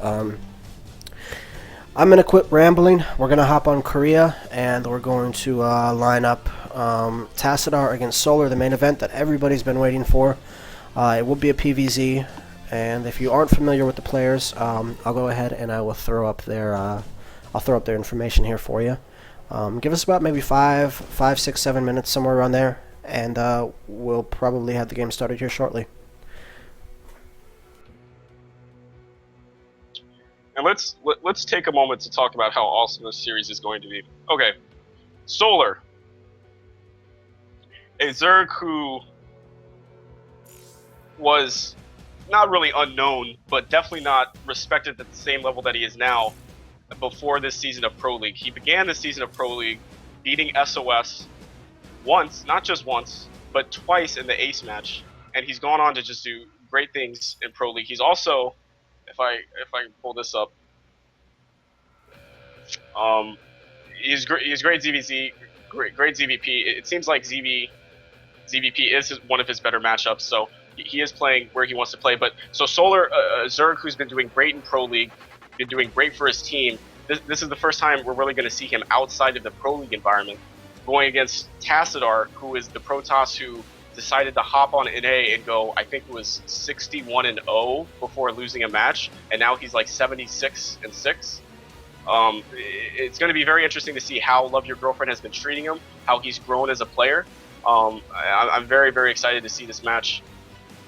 I'm going to quit rambling. We're going to hop on Korea, and we're going to line up Tassadar against Solar, the main event that everybody's been waiting for. It will be a PVZ, and if you aren't familiar with the players, I'll go ahead and I will throw up their information here for you. Give us about maybe 5, 6, 7 minutes, somewhere around there, and we'll probably have the game started here shortly. And let's take a moment to talk about how awesome this series is going to be. Okay, Solar, a Zerg who was not really unknown, but definitely not respected at the same level that he is now before this season of Pro League. He began this season of Pro League beating SOS once, not just once, but twice in the Ace match, and he's gone on to just do great things in Pro League. He's also, if I pull this up, he's great ZVZ, great ZVP. It seems like ZVP is one of his better matchups, so he is playing where he wants to play. But so Solar, Zerg, who's been doing great in Pro League, been doing great for his team. This is the first time we're really going to see him outside of the Pro League environment, going against Tassadar, who is the Protoss who decided to hop on NA and go, I think it was 61-0 before losing a match, and now he's like 76-6. It's going to be very interesting to see how Love Your Girlfriend has been treating him, how he's grown as a player. I'm very, very excited to see this match.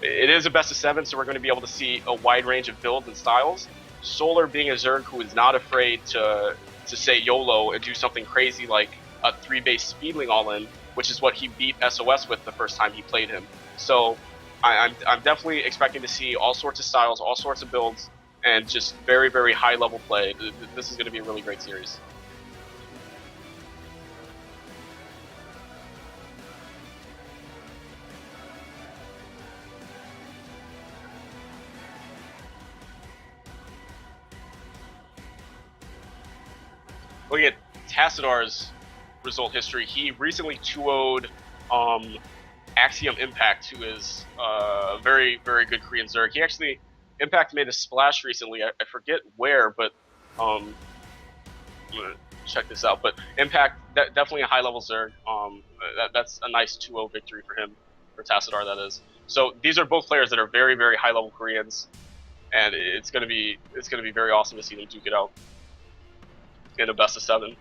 It is a best of 7, so we're going to be able to see a wide range of builds and styles. Solar being a Zerg who is not afraid to say YOLO and do something crazy like a 3-base Speedling all-in, which is what he beat SOS with the first time he played him. So I'm definitely expecting to see all sorts of styles, all sorts of builds, and just very, very high-level play. This is going to be a really great series. Looking at Tassadar's result history, he recently 2-0'd Axiom Impact, who is a very, very good Korean Zerg. He actually, Impact made a splash recently, I forget where, but I'm going to check this out. But Impact, definitely a high-level Zerg. That's a nice 2-0 victory for him, for Tassadar, that is. So these are both players that are very, very high-level Koreans, and it's going to be very awesome to see them duke it out in a best of 7.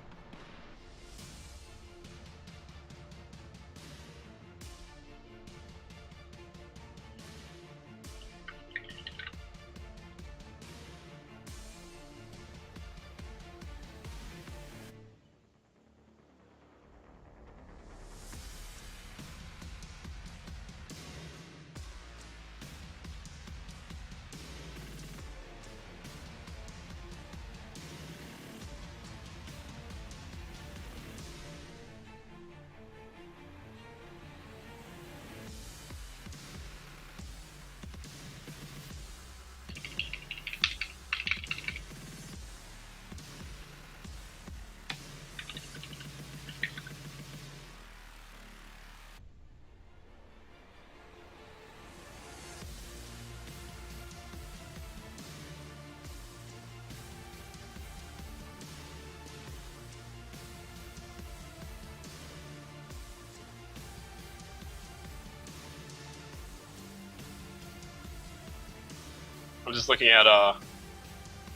I'm just looking at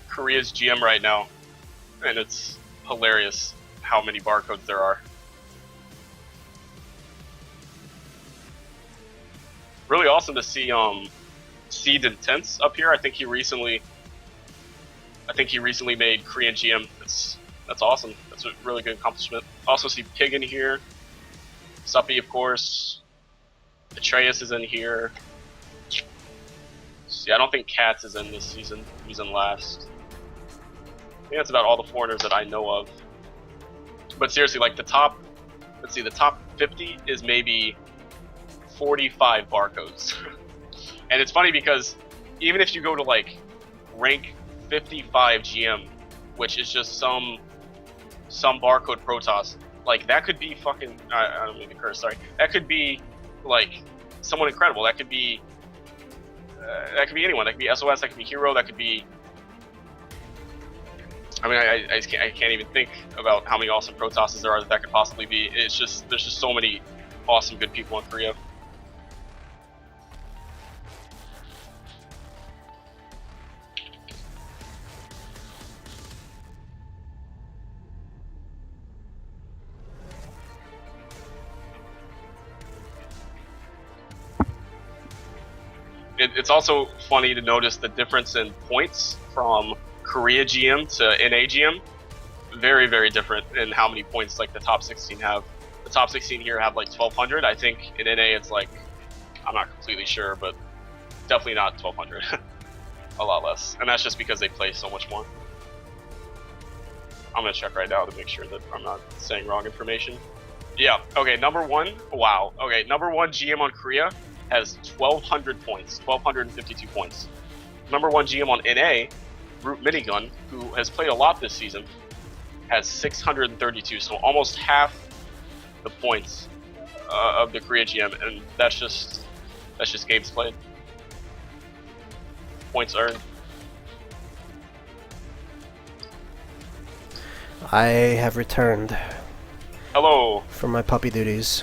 Korea's GM right now, and it's hilarious how many barcodes there are. Really awesome to see Seed Intense up here. I think he recently made Korean GM. That's awesome. That's a really good accomplishment. Also see Pig in here. Suppy, of course. Atreus is in here. See, I don't think Katz is in this season. He's in last. I think that's about all the foreigners that I know of. But seriously, like the top 50 is maybe 45 barcodes. And it's funny because even if you go to like rank 55 GM, which is just some barcode Protoss, like that could be fucking, I don't mean to curse, sorry. That could be like someone incredible. That could be anyone. That could be SOS, that could be Hero, that could be I mean, I can't even think about how many awesome Protosses there are that could possibly be. It's just, there's just so many awesome, good people in Korea. It's also funny to notice the difference in points from Korea GM to NA GM. Very, very different in how many points like the top 16 have. The top 16 here have like 1,200. I think in NA it's like, I'm not completely sure, but definitely not 1,200. A lot less, and that's just because they play so much more. I'm gonna check right now to make sure that I'm not saying wrong information. Yeah. Okay. Number one. Wow. Okay. Number one GM on Korea has 1,200 points, 1,252 points. Number one GM on NA, Root Minigun, who has played a lot this season, has 632, so almost half the points of the Korea GM, and that's just games played, points earned. I have returned. Hello. From my puppy duties.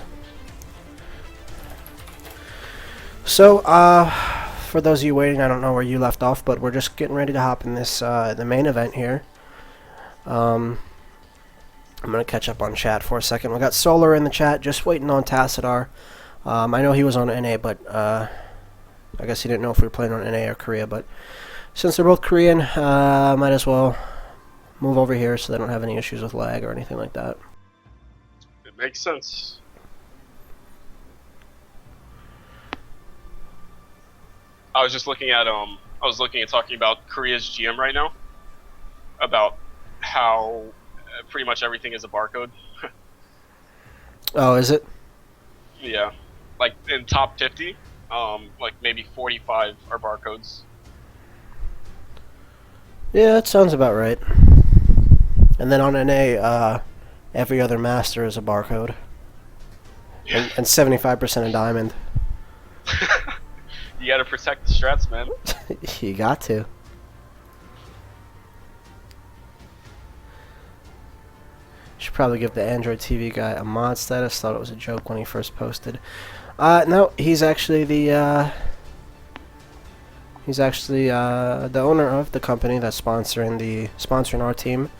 So, for those of you waiting, I don't know where you left off, but we're just getting ready to hop in this, the main event here. I'm going to catch up on chat for a second. We got Solar in the chat, just waiting on Tassadar. I know he was on NA, but I guess he didn't know if we were playing on NA or Korea, but since they're both Korean, might as well move over here so they don't have any issues with lag or anything like that. It makes sense. I was just looking at talking about Korea's GM right now, about how pretty much everything is a barcode. Oh, is it? Yeah, like in top 50, like maybe 45 are barcodes. Yeah, that sounds about right. And then on NA, every other master is a barcode. Yeah. And 75% a diamond. You gotta protect the strats, man. You got to. Should probably give the Android TV guy a mod status. Thought it was a joke when he first posted. No, he's actually the owner of the company that's sponsoring our team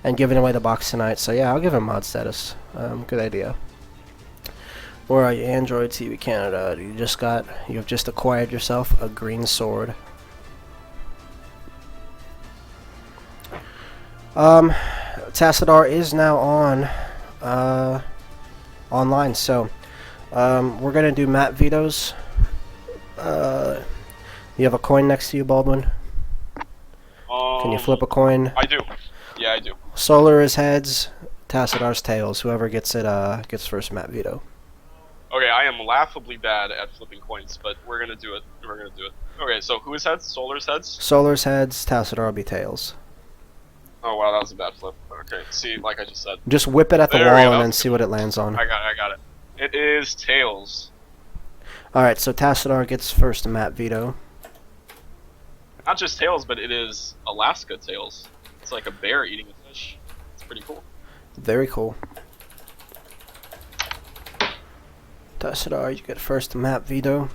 and giving away the box tonight. So yeah, I'll give him mod status. Good idea. Where are you, Android TV Canada? You have just acquired yourself a green sword. Tassadar is now online, so we're gonna do map vetoes. You have a coin next to you, Baldwin? Can you flip a coin? I do. Yeah, I do. Solar is heads, Tassadar's tails. Whoever gets it gets first map veto. Okay, I am laughably bad at flipping coins, but we're gonna do it. Okay, so who is heads? Solar's heads? Solar's heads, Tassadar will be tails. Oh wow, that was a bad flip. Okay, see, like I just said. Just whip it at the There we wall go. and then see what it lands on. I got it. It is tails. Alright, so Tassadar gets first map veto. Not just tails, but it is Alaska tails. It's like a bear eating a fish. It's pretty cool. Very cool. Tassadar, you get first map veto.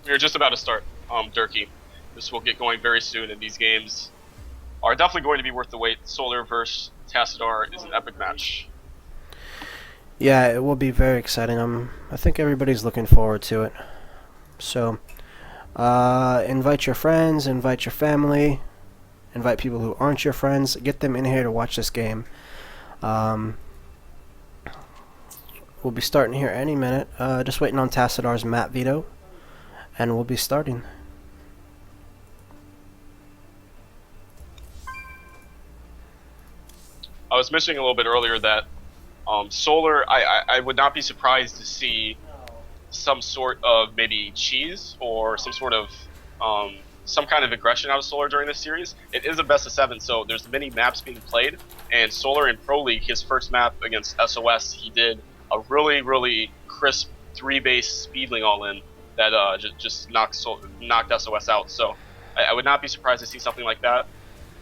We're just about to start Durkee. This will get going very soon, and these games are definitely going to be worth the wait. Solar versus Tassadar is an epic match. Yeah, it will be very exciting. I think everybody's looking forward to it. So, invite your friends, invite your family, invite people who aren't your friends. Get them in here to watch this game. We'll be starting here any minute. Just waiting on Tassadar's map veto, and we'll be starting. I was mentioning a little bit earlier that Solar, I would not be surprised to see some sort of maybe cheese or some sort of some kind of aggression out of Solar during this series. It is a best of 7, so there's many maps being played, and Solar in Pro League, his first map against SOS, he did a really, really crisp 3-base speedling all-in, that just knocked SOS out. So I would not be surprised to see something like that.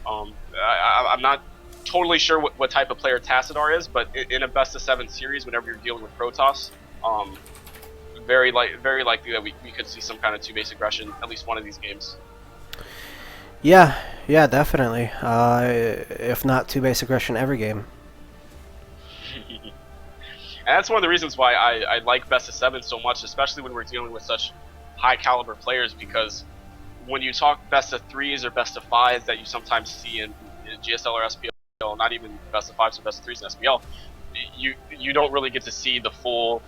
I'm not totally sure what type of player Tassadar is, but in a best of 7 series, whenever you're dealing with Protoss, very likely that we could see some kind of 2-base aggression at least one of these games. Yeah, definitely. If not 2-base aggression every game. And that's one of the reasons why I like best of 7 so much, especially when we're dealing with such high caliber players, because when you talk best of 3s or best of 5s that you sometimes see in GSL or SPL, not even best of 5s or best of 3s in SPL, you don't really get to see the full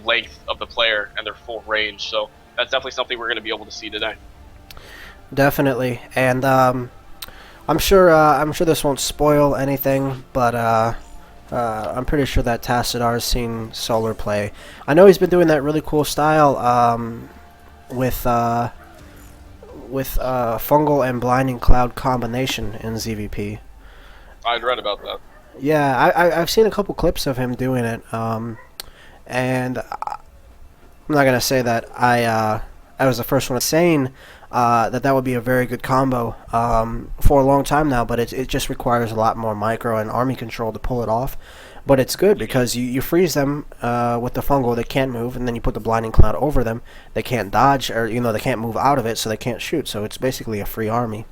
length of the player and their full range. So that's definitely something we're going to be able to see today. Definitely, and I'm sure this won't spoil anything, but I'm pretty sure that Tassadar's seen Solar play. I know he's been doing that really cool style with fungal and blinding cloud combination in ZVP. I'd read about that. Yeah, I've seen a couple clips of him doing it, and I'm not gonna say that I was the first one saying that would be a very good combo for a long time now, but it just requires a lot more micro and army control to pull it off. But it's good because you freeze them with the fungal, they can't move, and then you put the blinding cloud over them, they can't dodge, or they can't move out of it, so they can't shoot. So it's basically a free army.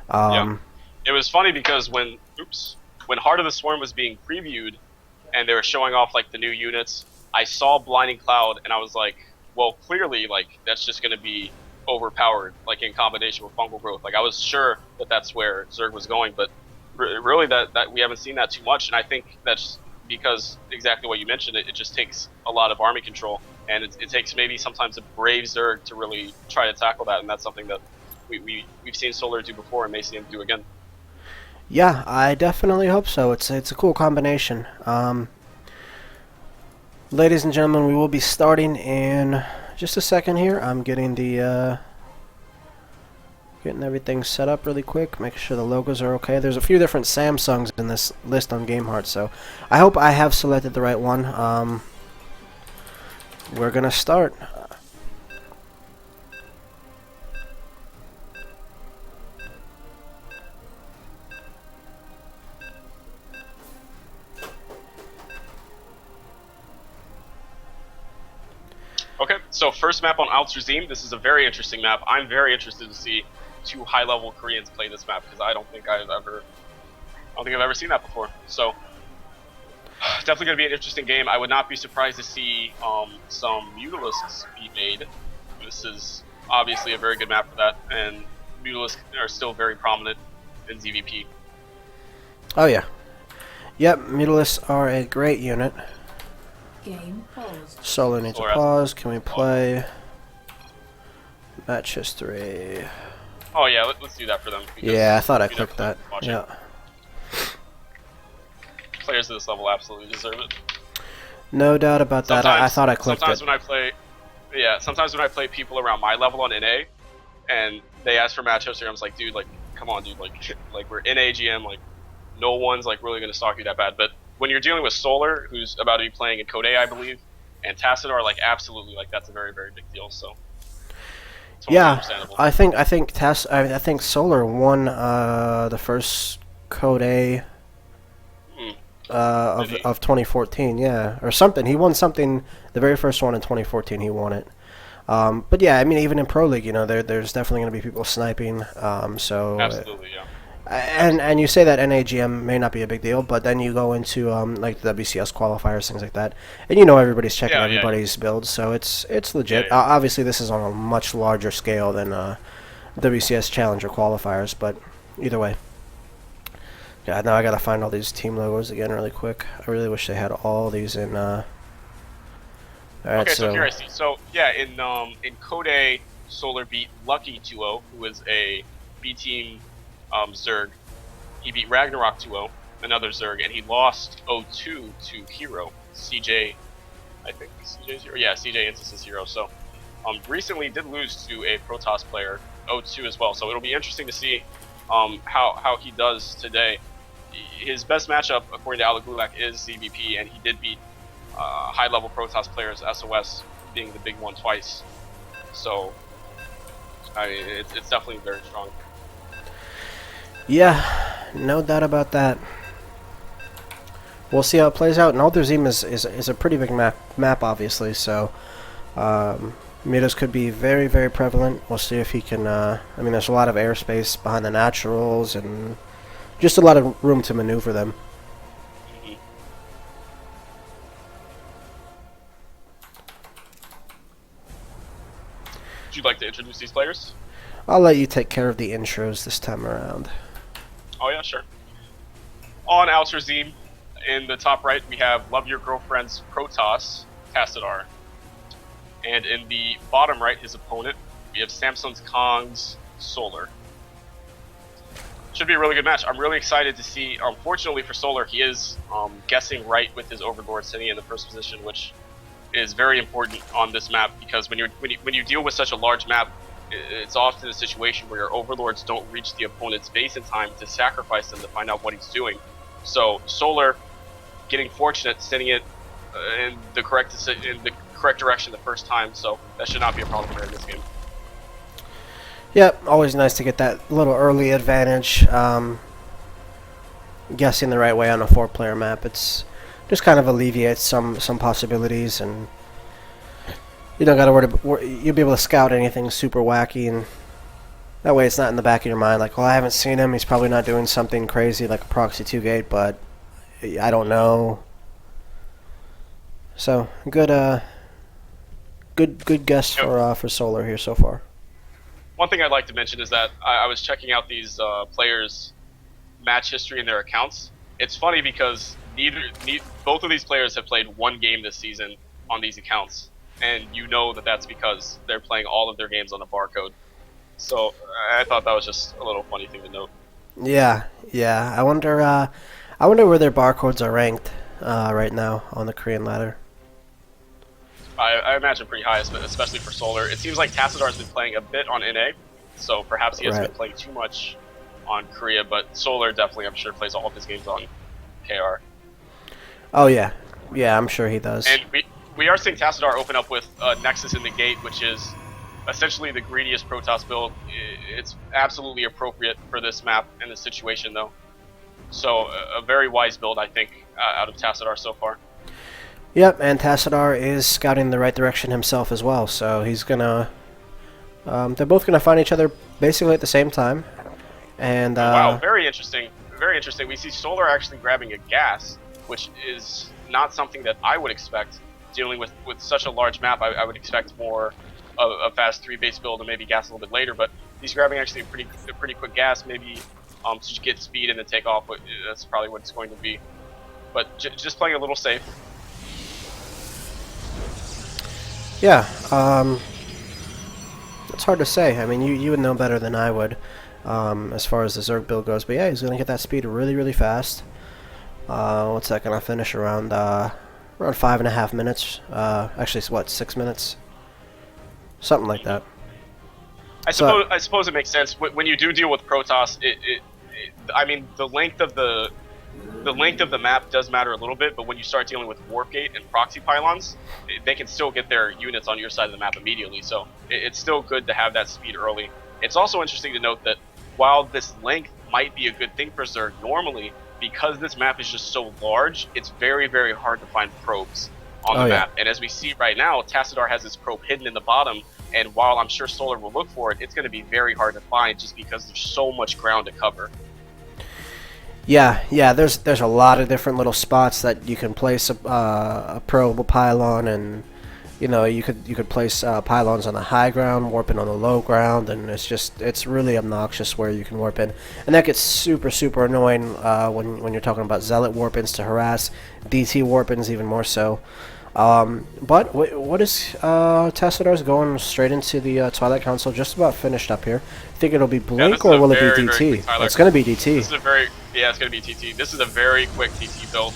Yeah. It was funny because when Heart of the Swarm was being previewed and they were showing off like the new units, I saw blinding cloud and I was like, well, clearly like that's just going to be overpowered, like in combination with fungal growth. Like I was sure that that's where Zerg was going, but really that we haven't seen that too much, and I think that's because exactly what you mentioned. It just takes a lot of army control, and it takes maybe sometimes a brave Zerg to really try to tackle that, and that's something that we've seen Solar do before and may see him do again. Yeah, I definitely hope so. It's a cool combination. Ladies and gentlemen, we will be starting in just a second here. I'm getting the getting everything set up really quick, making sure the logos are okay. There's a few different Samsungs in this list on GameHeart, so I hope I have selected the right one. We're gonna start. Okay, so first map on Altrazim. This is a very interesting map. I'm very interested to see 2 high-level Koreans play this map because I don't think I've ever seen that before. So definitely going to be an interesting game. I would not be surprised to see some Mutalisks be made. This is obviously a very good map for that, and Mutalisks are still very prominent in ZVP. Oh yeah, yep. Mutalisks are a great unit. Game paused. Solar needs a pause. Can we play match history? Oh yeah, let's do that for them. Yeah, I thought I clicked that. Yeah. Players at this level absolutely deserve it. No doubt about that. I thought I clicked sometimes it. Sometimes when I play people around my level on NA, and they ask for match history, I'm just like, dude, like, come on, dude, like we're NA GM, like, no one's like really gonna stalk you that bad. But when you're dealing with Solar, who's about to be playing in Code A, I believe, and Tassadar, like, absolutely, like, that's a very, very big deal. So, totally understandable. I think Solar won the first Code A of 2014, yeah, or something. He won something, the very first one in 2014. He won it. But yeah, I mean, even in Pro League, there's definitely going to be people sniping. So absolutely, yeah. And you say that NAGM may not be a big deal, but then you go into like the WCS qualifiers, things like that, and everybody's checking everybody's builds, so it's legit. Yeah. Obviously, this is on a much larger scale than WCS Challenger qualifiers, but either way. Yeah, now I gotta find all these team logos again really quick. I really wish they had all these in. All right, okay, so here I see. So yeah, in Code A, Solar beat Lucky 2-0, who is a B team Zerg. He beat Ragnarok 2-0, another Zerg, and he lost 0-2 to Hero, CJ, I think CJ 0. Yeah, CJ Instances Hero. So recently did lose to a Protoss player 0-2 as well. So it'll be interesting to see how he does today. His best matchup, according to Alagulak, is ZVP, and he did beat high-level Protoss players, SOS being the big one twice. So, I mean, it's definitely very strong. Yeah, no doubt about that. We'll see how it plays out. And Alderzim is a pretty big map, obviously, so Midas could be very, very prevalent. We'll see if he can... I mean, there's a lot of airspace behind the naturals, and just a lot of room to maneuver them. Mhm. Would you like to introduce these players? I'll let you take care of the intros this time around. Oh yeah, sure. On Altarzim, in the top right, we have Love Your Girlfriend's Protoss, Tassadar. And in the bottom right, his opponent, we have Samsung's Kong's Solar. Should be a really good match. I'm really excited to see. Fortunately for Solar, he is guessing right with his Overlord sitting in the first position, which is very important on this map, because when you deal with such a large map, it's often a situation where your Overlords don't reach the opponent's base in time to sacrifice them to find out what he's doing. So Solar, getting fortunate, sending it in the correct direction the first time, so that should not be a problem here in this game. Yep, always nice to get that little early advantage. Guessing the right way on a 4-player map, it's just kind of alleviates some possibilities, and you don't gotta worry. You'll be able to scout anything super wacky, and that way it's not in the back of your mind like, well, I haven't seen him. He's probably not doing something crazy like a proxy 2-gate, but I don't know. So good guess for Solar here so far. One thing I'd like to mention is that I was checking out these players' match history in their accounts. It's funny because both of these players have played one game this season on these accounts, and you know that that's because they're playing all of their games on a barcode. So I thought that was just a little funny thing to note. Yeah. I wonder where their barcodes are ranked right now on the Korean ladder. I imagine pretty high, especially for Solar. It seems like Tassadar's been playing a bit on NA, so perhaps he hasn't been playing too much on Korea, but Solar definitely, I'm sure, plays all of his games on KR. Oh, yeah. Yeah, I'm sure he does. And we are seeing Tassadar open up with Nexus in the gate, which is essentially the greediest Protoss build. It's absolutely appropriate for this map and this situation, though. So a very wise build, I think, out of Tassadar so far. Yep, and Tassadar is scouting in the right direction himself as well, so he's gonna... they're both gonna find each other basically at the same time. And wow, very interesting. Very interesting. We see Solar actually grabbing a gas, which is not something that I would expect. Dealing with such a large map, I would expect more of a fast 3-base build and maybe gas a little bit later, but he's grabbing actually a pretty quick gas, maybe to get speed and then take off. That's probably what it's going to be. But just playing a little safe. yeah, it's hard to say. I mean, you would know better than I would as far as the Zerg build goes, but yeah, he's going to get that speed really, really fast. What's that going to finish around 5.5 minutes? Actually, what, 6 minutes? Something like that. I suppose it makes sense when you do deal with Protoss. I mean, the length of the map does matter a little bit, but when you start dealing with Warp Gate and proxy pylons, they can still get their units on your side of the map immediately. So it's still good to have that speed early. It's also interesting to note that while this length might be a good thing for Zerg normally, because this map is just so large, it's very, very hard to find probes on the map. And as we see right now, Tassadar has his probe hidden in the bottom, and while I'm sure Solar will look for it, it's going to be very hard to find just because there's so much ground to cover. Yeah, there's a lot of different little spots that you can place a probe pylon, and you know you could place pylons on the high ground, warp in on the low ground, and it's really obnoxious where you can warp in, and that gets super annoying when you're talking about zealot warp-ins to harass, DT warp-ins even more so. But what is Tassadar's going straight into the Twilight Council? Just about finished up here. Think it'll be Blink or will it be DT? It's going to be DT. This is it's going to be TT. This is a very quick TT build.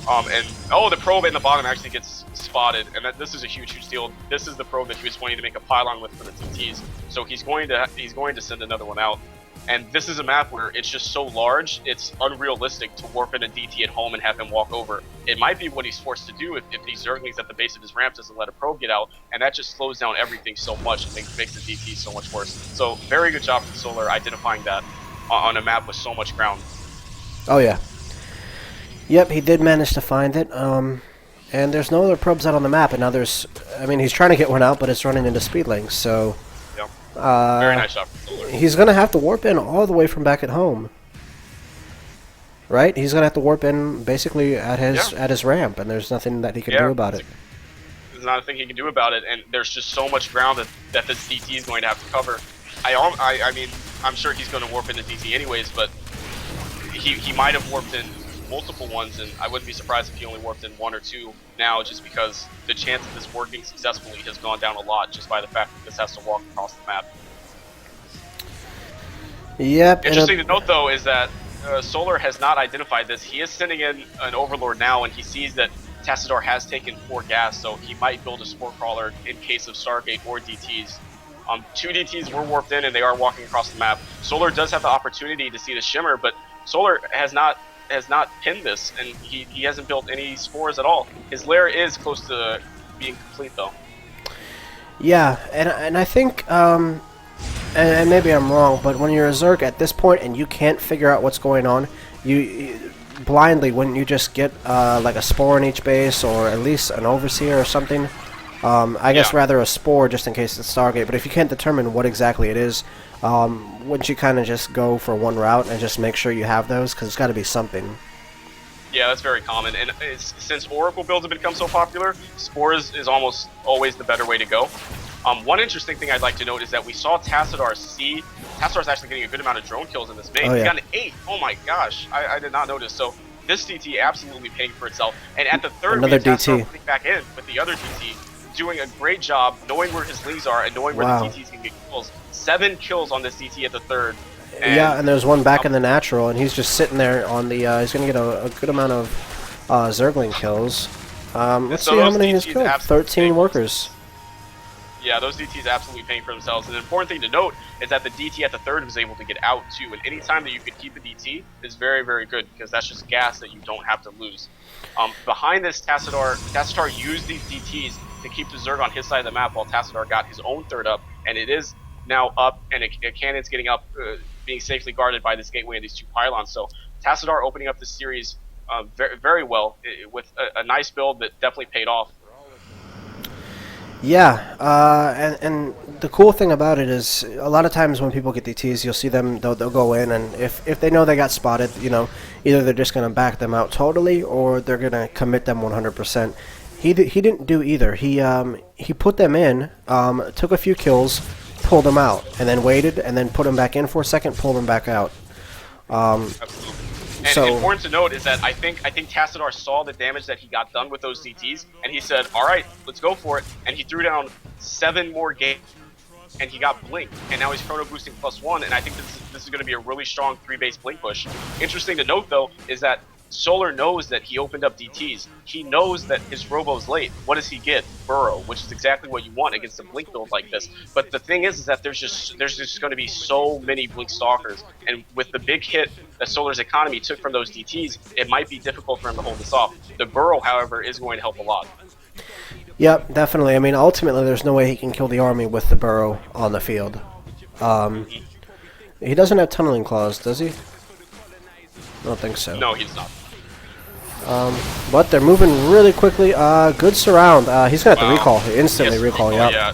And the probe in the bottom actually gets spotted, and this is a huge deal. This is the probe that he was wanting to make a pylon with for the TTs. So he's going to send another one out. And this is a map where it's just so large, it's unrealistic to warp in a DT at home and have him walk over. It might be what he's forced to do if these Zerglings at the base of his ramp doesn't let a probe get out, and that just slows down everything so much and makes the DT so much worse. So very good job from Solar identifying that on a map with so much ground. Oh yeah. Yep, he did manage to find it. And there's no other probes out on the map, and now there's... I mean, he's trying to get one out, but it's running into speed links, so... Yep. Very nice job from Solar. He's going to have to warp in all the way from back at home. Right? He's going to have to warp in basically at his ramp, and there's nothing that he can do about it. There's not a thing he can do about it, and there's just so much ground that this DT is going to have to cover. I mean, I'm sure he's going to warp into DT anyways, but he might have warped in multiple ones, and I wouldn't be surprised if he only warped in 1 or 2 now, just because the chance of this working successfully has gone down a lot just by the fact that this has to walk across the map. Yep. Interesting to note, though, is that Solar has not identified this. He is sending in an Overlord now, and he sees that Tassadar has taken 4 gas, so he might build a Spore Crawler in case of Stargate or DTs. 2 DTs were warped in, and they are walking across the map. Solar does have the opportunity to see the Shimmer, but Solar has not pinned this, and he hasn't built any spores at all. His lair is close to being complete, though. Yeah, and I think, and maybe I'm wrong, but when you're a Zerg at this point and you can't figure out what's going on, you blindly, wouldn't you just get like a spore in each base, or at least an Overseer or something? I guess rather a spore just in case it's Stargate, but if you can't determine what exactly it is, wouldn't you kind of just go for one route and just make sure you have those? Because it's got to be something. Yeah, that's very common, and since Oracle builds have become so popular, Spores is almost always the better way to go. One interesting thing I'd like to note is that we saw Tassadar see... Tassadar's actually getting a good amount of drone kills in this main. Oh, yeah. He got an 8! Oh my gosh, I did not notice. So this DT absolutely paying for itself. And at the third, another we had DT putting back in with the other DT, doing a great job knowing where his leads are and knowing where the DTs can get kills. 7 kills on this DT at the third. Yeah, and there's one back in the natural, and he's just sitting there on the... he's going to get a good amount of Zergling kills. Let's see how many he's killed. 13 workers. Yeah, those DTs absolutely paying for themselves. And the important thing to note is that the DT at the third was able to get out too. And any time that you could keep a DT is very, very good, because that's just gas that you don't have to lose. Behind this, Tassadar used these DTs to keep the Zerg on his side of the map, while Tassadar got his own third up, and it is now up, and a cannon's getting up, being safely guarded by this gateway and these 2 pylons. So Tassadar opening up this series very, very well with a nice build that definitely paid off. Yeah, and the cool thing about it is a lot of times when people get DTs, you'll see them, they'll go in, and if they know they got spotted, you know, either they're just going to back them out totally, or they're going to commit them 100%. He didn't do either. He put them in, took a few kills, pulled them out, and then waited, and then put them back in for a second, pulled them back out. Absolutely. And important to note is that I think Tassadar saw the damage that he got done with those DTs, and he said, all right, let's go for it. And he threw down 7 more games, and he got Blink, and now he's chrono boosting +1, and I think this is going to be a really strong 3-base Blink push. Interesting to note, though, is that Solar knows that he opened up DTs. He knows that his Robo's late. What does he get? Burrow, which is exactly what you want against a Blink build like this. But the thing is that there's just going to be so many Blink Stalkers, and with the big hit that Solar's economy took from those DTs, it might be difficult for him to hold this off. The Burrow, however, is going to help a lot. Yep, definitely. I mean, ultimately, there's no way he can kill the army with the Burrow on the field. He doesn't have tunneling claws, does he? I don't think so. No, he's not. But they're moving really quickly. Good surround. He's got the recall. Instantly recall, yeah.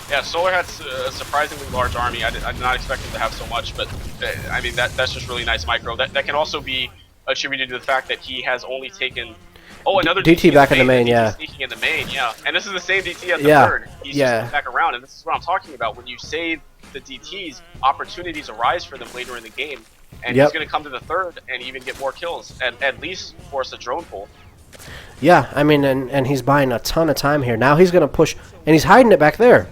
Yeah, Solar had a surprisingly large army. I did not expect him to have so much, but I mean, that's just really nice micro. That can also be attributed to the fact that he has only taken... Oh, another DT back in the main, yeah. Sneaking in the main, yeah. And this is the same DT at the third. He's just back around, and this is what I'm talking about. When you save the DTs, opportunities arise for them later in the game. And he's going to come to the third and even get more kills, and at least force a drone pull. Yeah, I mean, and he's buying a ton of time here. Now he's going to push, and he's hiding it back there.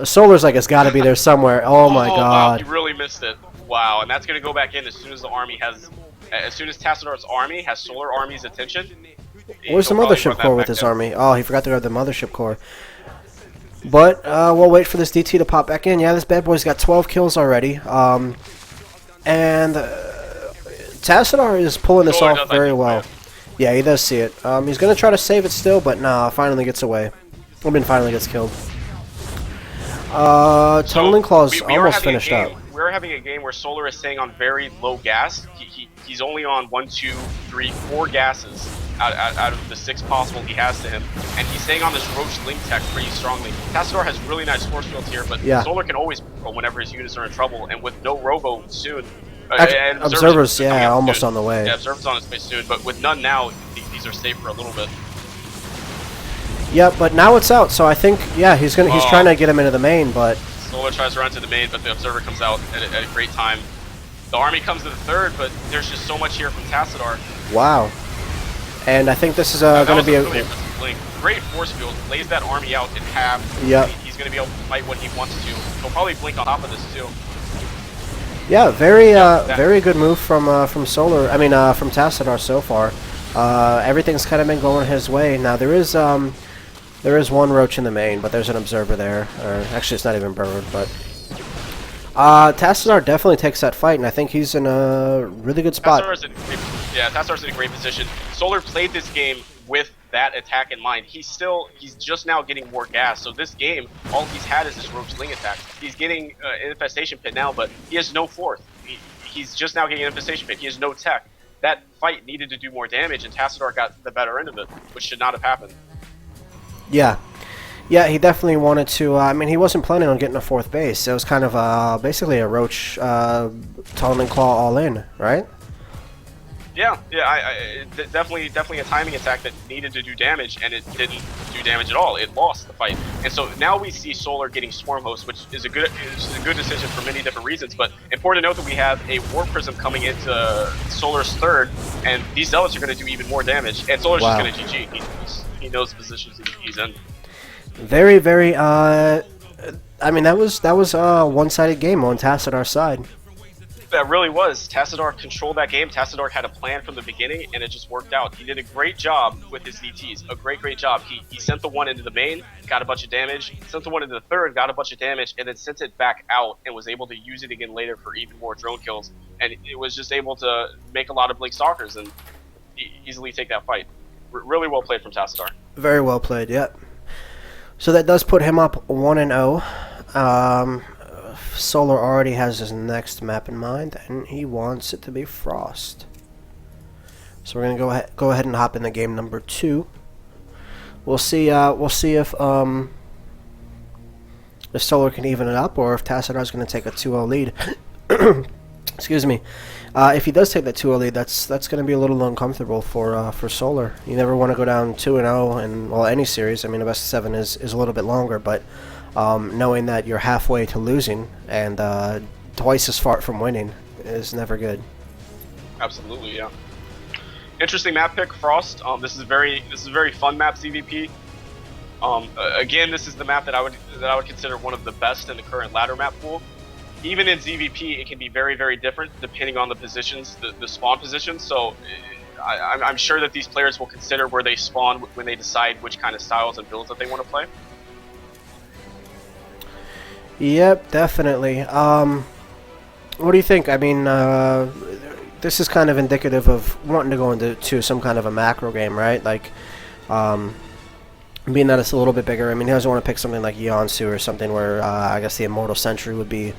Solar's like, it's got to be there somewhere. Oh my god. Wow, you really missed it. Wow, and that's going to go back in as soon as the army has... As soon as Tassadar's army has Solar Army's attention... Where's the Mothership Core with his army? Oh, he forgot to grab the Mothership Core. But we'll wait for this DT to pop back in. Yeah, this bad boy's got 12 kills already. And Tassadar is pulling this Solar off does very like well. Yeah, he does see it. He's going to try to save it still, but nah, finally gets away. Finally gets killed. Tunneling Claw's almost finished up. We are having a game where Solar is staying on very low gas. He's only on 1, 2, 3, 4 gases out of the 6 possible he has to him, and he's staying on this Roach Link tech pretty strongly. Tassadar has really nice force fields here, but Solar can always go whenever his units are in trouble, and with no Robo soon. And Observers, yeah, almost on the way. Yeah, Observer's on his way soon, but with none now, these are safe for a little bit. Yeah, but now it's out, so I think, yeah, he's trying to get him into the main, but... Solar tries to run to the main, but the Observer comes out at a great time. The army comes to the third, but there's just so much here from Tassadar. Wow. And I think this is going to be a... Really impressive blink. Great force field, lays that army out in half. Yep. He's going to be able to fight what he wants to. He'll probably blink on top of this, too. Yeah, very good move from Solar. I mean, from Tassadar so far. Everything's kind of been going his way. Now there is one Roach in the main, but there's an Observer there. Or actually, it's not even bird, but Tassadar definitely takes that fight, and I think he's in a really good spot. Tassadar's in a great position. Solar played this game with that attack in mind. He's just now getting more gas. So this game, all he's had is this Roach Ling attack. He's getting Infestation Pit now, but he has no fourth. He's just now getting Infestation Pit. He has no tech. That fight needed to do more damage, and Tassadar got the better end of it, which should not have happened. Yeah. Yeah, he definitely wanted to... I mean, he wasn't planning on getting a 4th base. It was kind of basically a Roach Tunneling Claw all in, right? Yeah, definitely a timing attack that needed to do damage, and it didn't do damage at all. It lost the fight, and so now we see Solar getting Swarm Host, which is a good decision for many different reasons. But important to note that we have a War Prism coming into Solar's third, and these Zealots are going to do even more damage. And Solar's just going to GG. He knows the positions he's in. Very, very. I mean, that was a one-sided game on Tassadar's side. That really was. Tassadar controlled that game. Tassadar had a plan from the beginning, and it just worked out. He did a great job with his DTs. A great job. He sent the one into the main, got a bunch of damage, sent the one into the third, got a bunch of damage, and then sent it back out and was able to use it again later for even more drone kills. And it was just able to make a lot of Blink Stalkers and easily take that fight. Really well played from Tassadar. Very well played, yep. So that does put him up 1-0. Solar already has his next map in mind, and he wants it to be Frost. So we're gonna go ahead and hop in the game number 2. We'll see if Solar can even it up, or if Tassadar's gonna take a 2-0 lead. Excuse me. If he does take that 2-0 lead, that's going to be a little uncomfortable for Solar. You never want to go down 2-0 in, well, any series. I mean, a best of 7 is a little bit longer, but knowing that you're halfway to losing and twice as far from winning is never good. Absolutely, yeah. Interesting map pick, Frost. This is a very fun map, CVP. Again, this is the map that I would consider one of the best in the current ladder map pool. Even in ZVP, it can be very different depending on the positions, the spawn positions. So I'm sure that these players will consider where they spawn when they decide which kind of styles and builds that they want to play. Yep, definitely. What do you think? I mean, this is kind of indicative of wanting to go into some kind of a macro game, right? Like, being that it's a little bit bigger. I mean, he doesn't want to pick something like Yonsu or something where I guess the Immortal Sentry would be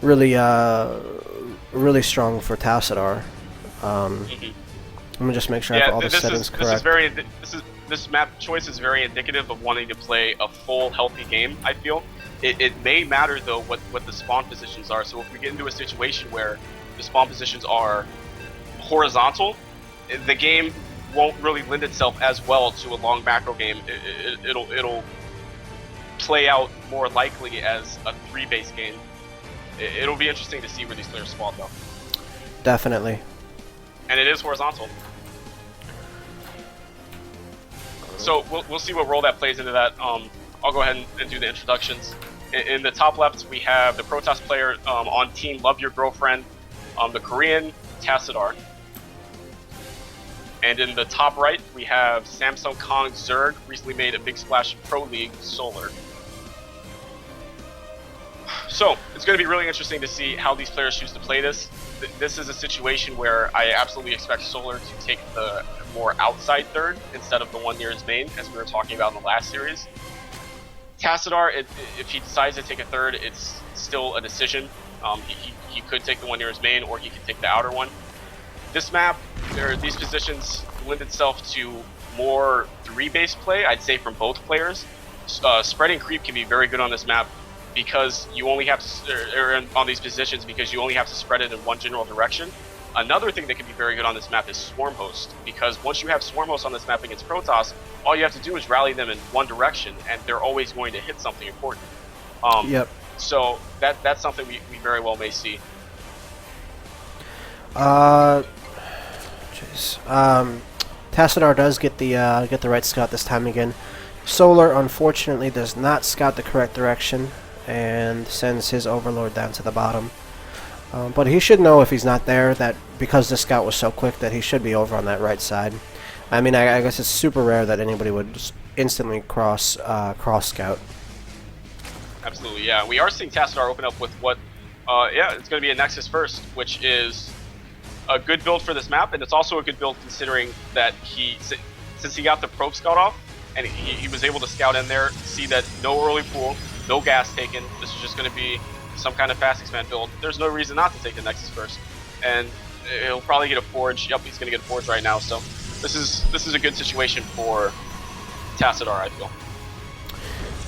really strong for Tassadar. Let me just make sure I have all the settings correct. This map choice is very indicative of wanting to play a full healthy game, I feel. It may matter though what the spawn positions are. So if we get into a situation where the spawn positions are horizontal, the game won't really lend itself as well to a long macro game. It'll play out more likely as a 3-base game. It'll be interesting to see where these players spawn though. Definitely. And it is horizontal. So we'll see what role that plays into that. I'll go ahead and do the introductions. In the top left, we have the Protoss player on Team Love Your Girlfriend, the Korean Tassadar. And in the top right, we have Samsung Kong Zerg, recently made a big splash in Pro League, Solar. So it's going to be really interesting to see how these players choose to play this. This is a situation where I absolutely expect Solar to take the more outside third instead of the one near his main, as we were talking about in the last series. Tassadar, if he decides to take a third, it's still a decision. He could take the one near his main, or he could take the outer one. This map, these positions lend itself to more 3-base play, I'd say, from both players. Spreading creep can be very good on this map because you only have to, or on these positions, because you only have to spread it in one general direction. Another thing that can be very good on this map is Swarm Host, because once you have Swarm Host on this map against Protoss, all you have to do is rally them in one direction, and they're always going to hit something important. Yep. So that's something we very well may see. Tassadar does get the right scout this time again. Solar, unfortunately, does not scout the correct direction and sends his Overlord down to the bottom. But he should know if he's not there that because the scout was so quick that he should be over on that right side. I mean, I guess it's super rare that anybody would just instantly cross scout. Absolutely, yeah. We are seeing Tassadar open up with what, it's going to be a Nexus first, which is a good build for this map, and it's also a good build considering that since he got the probe scout off, and he was able to scout in there, see that no early pool, no gas taken. This is just going to be some kind of fast expand build. There's no reason not to take the Nexus first, and he'll probably get a forge. Yep, he's going to get a forge right now. So this is a good situation for Tassadar, I feel.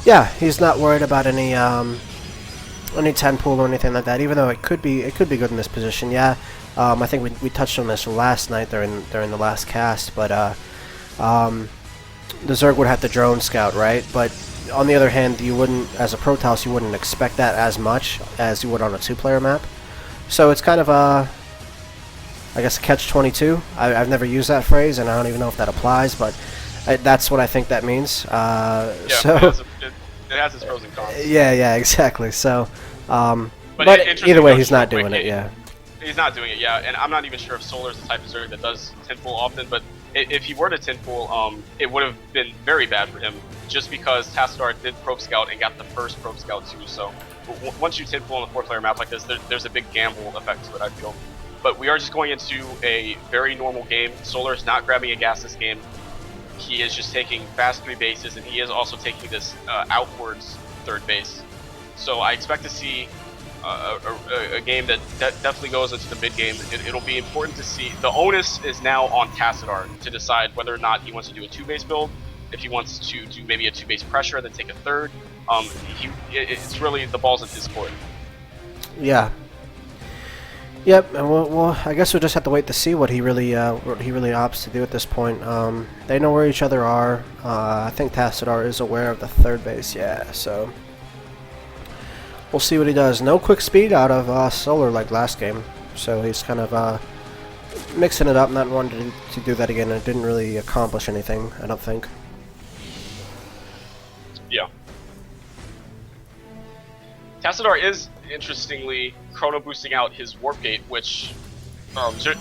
Yeah, he's not worried about any 10 pool or anything like that. Even though it could be good in this position. Yeah, I think we touched on this last night during the last cast, but the Zerg would have to drone scout, right? But on the other hand, you wouldn't, as a Protoss, you wouldn't expect that as much as you would on a 2-player map. So it's kind of I guess, a catch-22. I've never used that phrase, and I don't even know if that applies, but that's what I think that means. Yeah, so it has its pros and cons. Yeah, exactly. So, but interesting either way, note, he's not real doing quick, it. Yeah. He's not doing it, yeah, and I'm not even sure if Solar's the type of Zerg that does 10-pool often, but if he were to 10-pool, it would have been very bad for him, just because Tassadar did Probe Scout and got the first Probe Scout too, so once you 10-pool on a 4-player map like this, there's a big gamble effect to it, I feel. But we are just going into a very normal game. Solar is not grabbing a gas this game. He is just taking fast 3 bases, and he is also taking this outwards 3rd base. So I expect to see a game that definitely goes into the mid game. It'll be important to see. The onus is now on Tassadar to decide whether or not he wants to do a 2-base build, if he wants to do maybe a 2-base pressure, then take a 3rd. It's really, the ball's in his court. Yeah. Yep, and we'll I guess we'll just have to wait to see what he really opts to do at this point. They know where each other are. I think Tassadar is aware of the 3rd base. Yeah, so we'll see what he does. No quick speed out of Solar like last game, so he's kind of mixing it up, not wanting to do that again. It didn't really accomplish anything, I don't think. Yeah. Tassadar is, interestingly, chrono boosting out his warp gate, which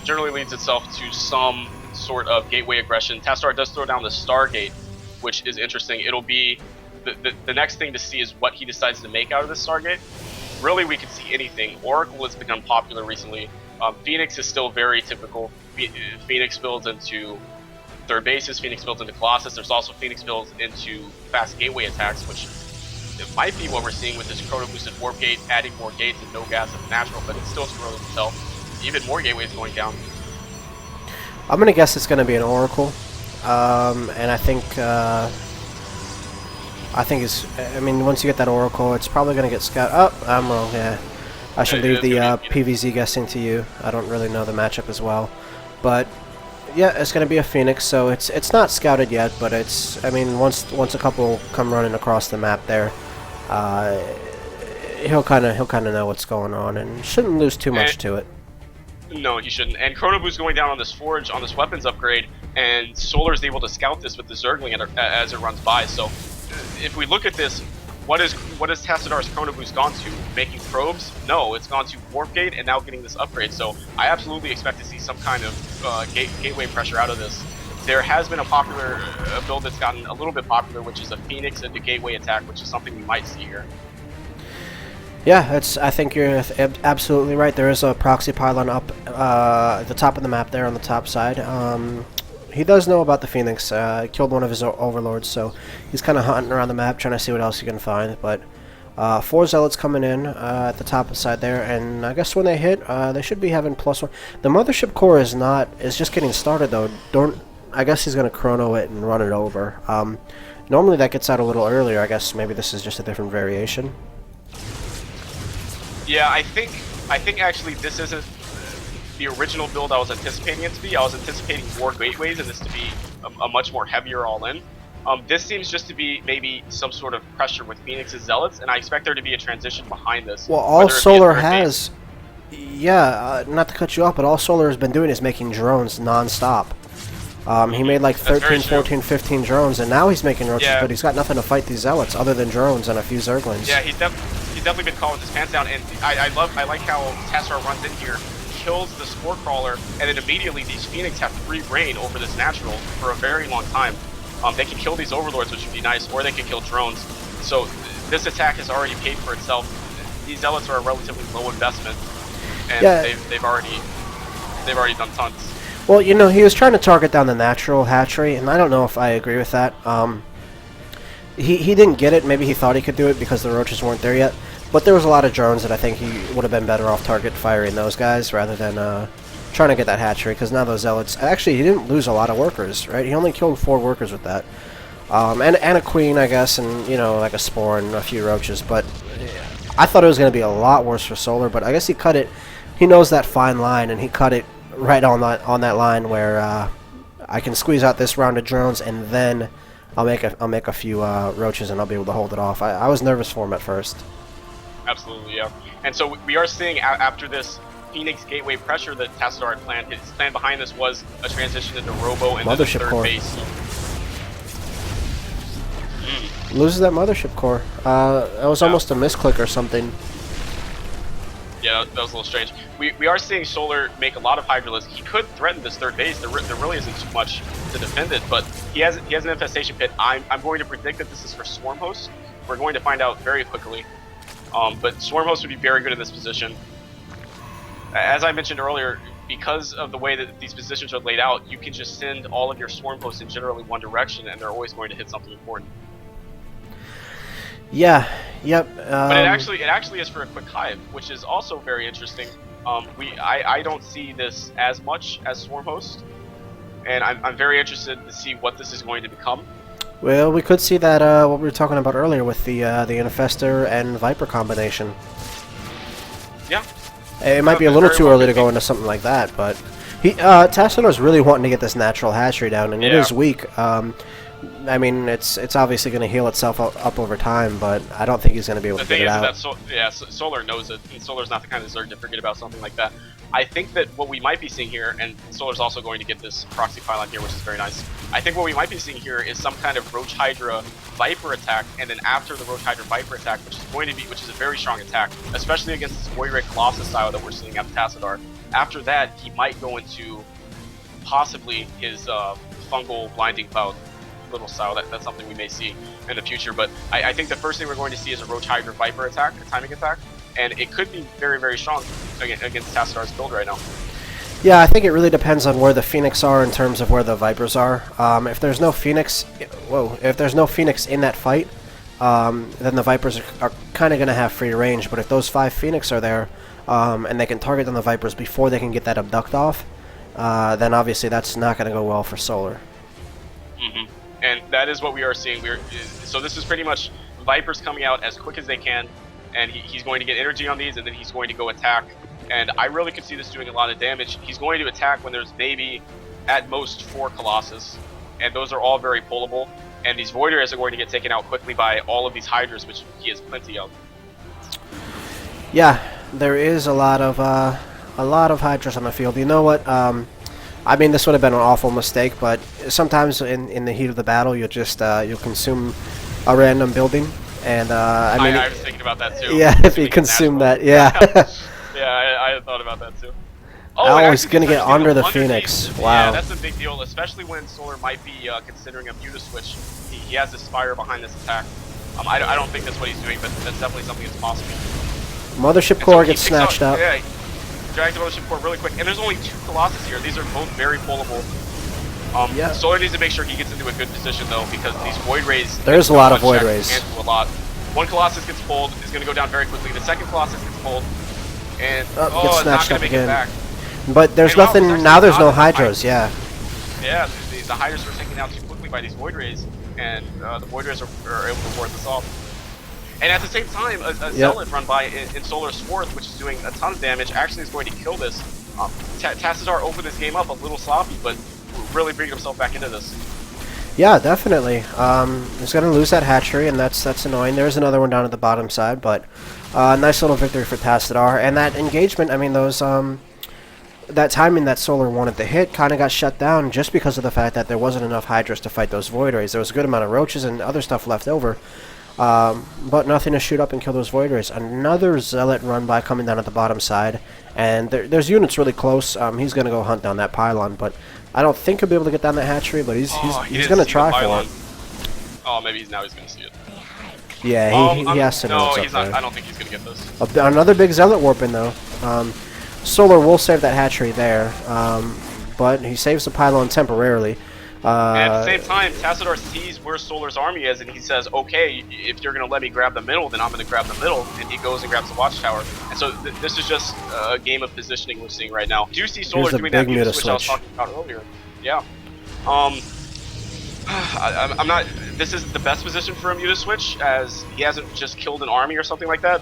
generally leads itself to some sort of gateway aggression. Tassadar does throw down the Stargate, which is interesting. It'll be the next thing to see is what he decides to make out of this Stargate. Really, we could see anything. Oracle has become popular recently. Phoenix is still very typical. Phoenix builds into 3rd bases. Phoenix builds into Colossus. There's also Phoenix builds into fast gateway attacks, which it might be what we're seeing with this chrono boosted warp gate, adding more gates and no gas as natural, but it's still too early to tell. Even more gateways going down. I'm gonna guess it's gonna be an Oracle, and I think it's. I mean, once you get that Oracle, it's probably gonna get scout. Oh, I'm wrong. Yeah, I should leave the PVZ guessing to you. I don't really know the matchup as well, but yeah, it's gonna be a Phoenix. So it's not scouted yet, but it's. I mean, once a couple come running across the map there, he'll kind of know what's going on and shouldn't lose too much to it. No, he shouldn't. And Chrono Boo's going down on this forge, on this weapons upgrade, and Solar is able to scout this with the Zergling as it runs by. So, if we look at this, what is Tassadar's Chrono Boost gone to? Making probes? No, it's gone to Warp Gate and now getting this upgrade. So, I absolutely expect to see some kind of gateway pressure out of this. There has been a popular build that's gotten a little bit popular, which is a Phoenix into gateway attack, which is something we might see here. Yeah, I think you're absolutely right. There is a proxy pylon up at the top of the map there on the top side. He does know about the Phoenix. Killed one of his overlords, so he's kind of hunting around the map, trying to see what else he can find. But 4 zealots coming in at the top side there, and I guess when they hit, they should be having +1. The mothership core is just getting started though. I guess he's gonna chrono it and run it over. Normally that gets out a little earlier. I guess maybe this is just a different variation. Yeah, I think actually this isn't the original build I was anticipating it to be. I was anticipating more gateways and this to be a much more heavier all-in. This seems just to be maybe some sort of pressure with Phoenix's zealots, and I expect there to be a transition behind this. Well, all Solar has, not to cut you off, but all Solar has been doing is making drones non-stop. He made like 13, 14, 15 drones, and now he's making roaches, but he's got nothing to fight these zealots other than drones and a few zerglings. Yeah, he's definitely been calling his pants down, and I like how Tassar runs in here, kills the Spore Crawler, and then immediately these Phoenix have free reign over this natural for a very long time. They can kill these overlords, which would be nice, or they can kill drones. So this attack has already paid for itself. These zealots are a relatively low investment, and they've already done tons. Well, you know, he was trying to target down the natural hatchery, and I don't know if I agree with that. He didn't get it. Maybe he thought he could do it because the roaches weren't there yet. But there was a lot of drones that I think he would have been better off target firing those guys rather than trying to get that hatchery, because now those zealots... Actually, he didn't lose a lot of workers, right? He only killed 4 workers with that. And a queen, I guess, and, you know, like a spore and a few roaches. But I thought it was going to be a lot worse for Solar, but I guess he cut it... He knows that fine line, and he cut it right on that line where I can squeeze out this round of drones, and then I'll make a few roaches, and I'll be able to hold it off. I was nervous for him at first. Absolutely, yeah. And so we are seeing after this Phoenix gateway pressure that Tassadar had planned. His plan behind this was a transition into Robo and mothership then the third core. base. Loses that mothership core. That was almost a misclick or something. Yeah, that was a little strange. We are seeing Solar make a lot of Hydralisks. He could threaten this third base. There really isn't too much to defend it, but he has an infestation pit. I'm going to predict that this is for Swarm Host. We're going to find out very quickly. But Swarm Host would be very good in this position. As I mentioned earlier, because of the way that these positions are laid out, you can just send all of your Swarm Hosts in generally one direction, and they're always going to hit something important. Yeah. Yep. But it actually is for a quick hive, which is also very interesting. I don't see this as much as Swarm Host, and I'm very interested to see what this is going to become. Well, we could see that what we were talking about earlier with the Infestor and Viper combination. Yeah. It might be a little too early to go into something like that, but Tassador's really wanting to get this natural hatchery down, and it is weak. I mean, it's obviously going to heal itself up over time, but I don't think he's going to be able to get it out. The thing is that Solar knows it, and Solar's not the kind of Zerg to forget about something like that. I think that what we might be seeing here, and Solar's also going to get this proxy pylon here, which is very nice. I think what we might be seeing here is some kind of Roach Hydra Viper attack, and then after the Roach Hydra Viper attack, which is a very strong attack, especially against this Void Ray Colossus style that we're seeing at Tassadar. After that, he might go into possibly his fungal blinding cloud little style. That's something we may see in the future, but I think the first thing we're going to see is a Roach Hydra Viper attack, a timing attack, and it could be very, very strong against Tassadar's build right now. Yeah, I think it really depends on where the Phoenix are in terms of where the Vipers are. If there's no Phoenix, in that fight, then the Vipers are kind of going to have free range. But if those 5 Phoenix are there, and they can target on the Vipers before they can get that abduct off, then obviously that's not going to go well for Solar. And that is what we are seeing. So this is pretty much Vipers coming out as quick as they can, and he's going to get energy on these, and then he's going to go attack. And I really could see this doing a lot of damage. He's going to attack when there's maybe, at most, 4 Colossus, and those are all very pullable. And these Void Rays are going to get taken out quickly by all of these Hydras, which he has plenty of. Yeah, there is a lot of Hydras on the field. You know what? I mean, this would have been an awful mistake, but sometimes in the heat of the battle, you'll just you'll consume a random building, and I mean, I was thinking about that too. Yeah, if you consume that, yeah. Yeah, I thought about that too. Oh, he's gonna get under the Phoenix. Wow. Yeah, that's a big deal, especially when Solar might be considering a Muta switch. He has this Spire behind this attack. I don't think that's what he's doing, but that's definitely something that's possible. Mothership And so core he gets picks out- snatched up. Yeah, he drags the Mothership core really quick. And there's only 2 Colossus here. These are both very pullable. Yeah. Solar needs to make sure he gets into a good position though, because these Void Rays. There's a lot of Void Rays. And do a lot. One Colossus gets pulled, is going to go down very quickly. The second Colossus gets pulled, and Gets it's not snatched going up to make it again. back. But there's And wow, nothing there's now. There's actually no not Hydras. Yeah. Yeah, the Hydras were taken out too quickly by these Void Rays, and the Void Rays are able to ward this off. And at the same time, a Zealot run by in Solar's fourth, which is doing a ton of damage, actually is going to kill this. Tassadar opened this game up a little sloppy, but really bringing himself back into this. Yeah, definitely. He's going to lose that hatchery, and that's annoying. There's another one down at the bottom side, but nice little victory for Tassadar. And that engagement, I mean, those that timing that Solar wanted to hit kind of got shut down just because of the fact that there wasn't enough Hydras to fight those Void Rays. There was a good amount of Roaches and other stuff left over, but nothing to shoot up and kill those Void Rays. Another Zealot run by coming down at the bottom side, and there's units really close. He's going to go hunt down that pylon, but I don't think he'll be able to get down that hatchery, but he's going to try for it. Oh, maybe he's going to see it. Yeah, he has to know no, what's up he's not. there. I don't think he's going to get this. Another big Zealot warp in, though. Solar will save that hatchery there, but he saves the pylon temporarily. And at the same time, Tassadar sees where Solar's army is, and he says, okay, if you're going to let me grab the middle, then I'm going to grab the middle, and he goes and grabs the watchtower. And so this is just a game of positioning we're seeing right now. Do you see Solar doing that Muta switch I was talking about earlier? Yeah. I'm not... This isn't the best position for a Muta switch, as he hasn't just killed an army or something like that,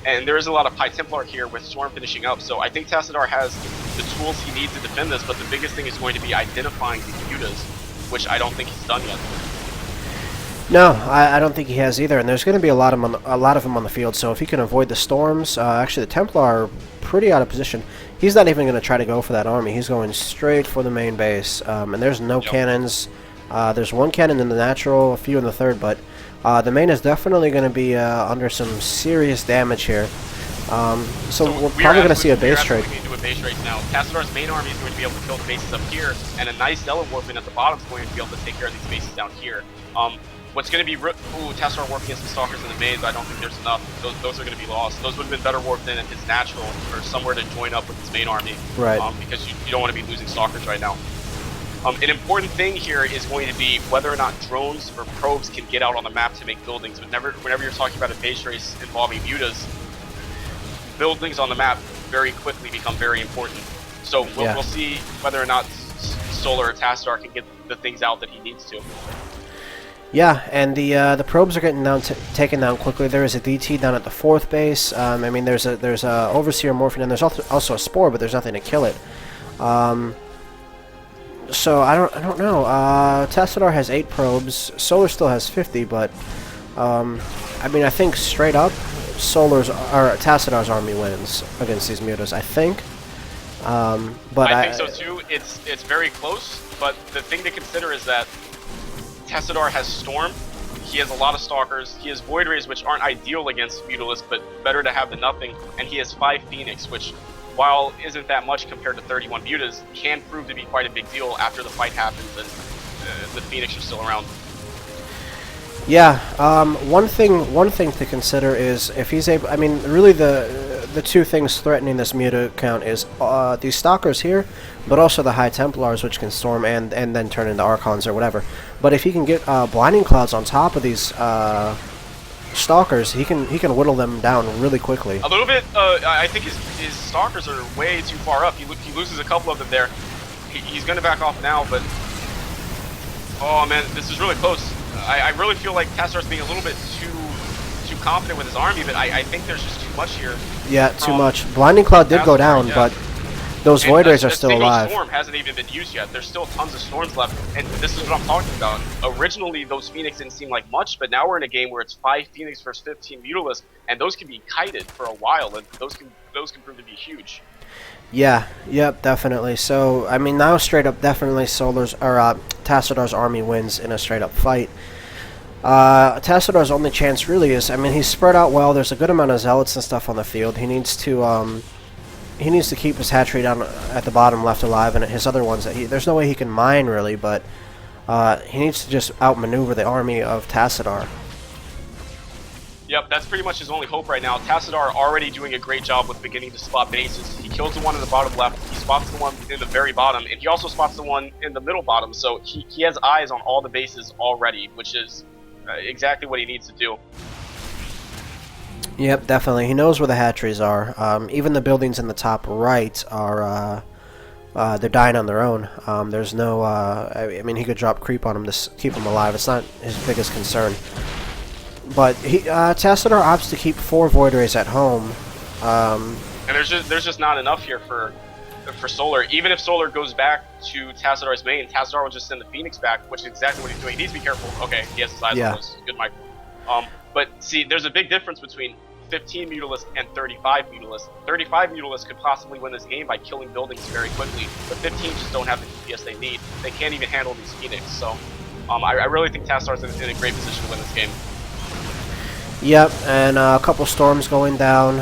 and there is a lot of Pi Templar here with Storm finishing up, so I think Tassadar has the tools he needs to defend this, but the biggest thing is going to be identifying these Mutas, which I don't think he's done yet. No, I don't think he has either, and there's going to be a lot of them on the field. So if he can avoid the storms, actually the Templar are pretty out of position. He's not even going to try to go for that army. He's going straight for the main base, and there's no cannons. There's one cannon in the natural, a few in the third, but the main is definitely going to be under some serious damage here. So we're probably going to see a base trade. Base trades now. Tassadar's main army is going to be able to kill the bases up here, and a nice Zealot warping at the bottom is going to be able to take care of these bases down here. What's going to be... Tassadar warping against the Stalkers in the maze, I don't think there's enough. Those are going to be lost. Those would have been better warped in his natural, or somewhere to join up with his main army. Right. Because you don't want to be losing Stalkers right now. An important thing here is going to be whether or not drones or probes can get out on the map to make buildings. Whenever you're talking about a base race involving mutas, buildings on the map very quickly become very important. So we'll see whether or not Solar or Tassadar can get the things out that he needs to. Yeah, and the probes are getting taken down quickly. There is a DT down at the fourth base. I mean, there's a Overseer morphing, and there's also a Spore, but there's nothing to kill it. So I don't know. Tassadar has 8 probes. Solar still has 50, but I mean, I think straight up, Tassadar's army wins against these mutas. I think. But I think so too. It's very close, but the thing to consider is that Tassadar has Storm. He has a lot of Stalkers. He has Void Rays, which aren't ideal against Mutalisks, but better to have than nothing. And he has 5 Phoenix, which, while isn't that much compared to 31 Mutas, can prove to be quite a big deal after the fight happens and the Phoenix are still around. Yeah, one thing to consider is if he's able. I mean, really the two things threatening this muta count is these Stalkers here, but also the High Templars, which can storm and then turn into Archons or whatever. But if he can get Blinding Clouds on top of these Stalkers, he can whittle them down really quickly. A little bit. I think his Stalkers are way too far up. He loses a couple of them there. He's going to back off now, but oh man, this is really close. I really feel like Tassadar's being a little bit too confident with his army, but I think there's just too much here. Yeah, too much. Blinding Cloud did go down, but those Void Rays are still alive. Storm hasn't even been used yet. There's still tons of Storms left, and this is what I'm talking about. Originally, those Phoenix didn't seem like much, but now we're in a game where it's 5 Phoenix versus 15 Mutalisks, and those can be kited for a while, and those can prove to be huge. Yeah, yep, definitely. So, I mean, now straight up, definitely Tassadar's army wins in a straight up fight. Tassadar's only chance really is, I mean, he's spread out well. There's a good amount of Zealots and stuff on the field. He needs to keep his hatchery down at the bottom left alive, and his other ones there's no way he can mine really, but he needs to just outmaneuver the army of Tassadar. Yep, that's pretty much his only hope right now. Tassadar already doing a great job with beginning to spot bases. He kills the one in the bottom left, he spots the one in the very bottom, and he also spots the one in the middle bottom, so he has eyes on all the bases already, which is exactly what he needs to do. Yep, definitely. He knows where the hatcheries are. Even the buildings in the top right are, they're dying on their own. There's no, I mean, he could drop creep on them to keep them alive. It's not his biggest concern. But Tassadar opts to keep 4 Void Rays at home. And there's just not enough here for Solar. Even if Solar goes back to Tassadar's main, Tassadar will just send the Phoenix back, which is exactly what he's doing. He needs to be careful. Okay, he has his eyes on those. Good, Michael. But see, there's a big difference between 15 Mutalisks and 35 Mutalisks. 35 Mutalisks could possibly win this game by killing buildings very quickly, but 15 just don't have the DPS they need. They can't even handle these Phoenix. So I really think Tassadar's in a great position to win this game. Yep, and a couple storms going down.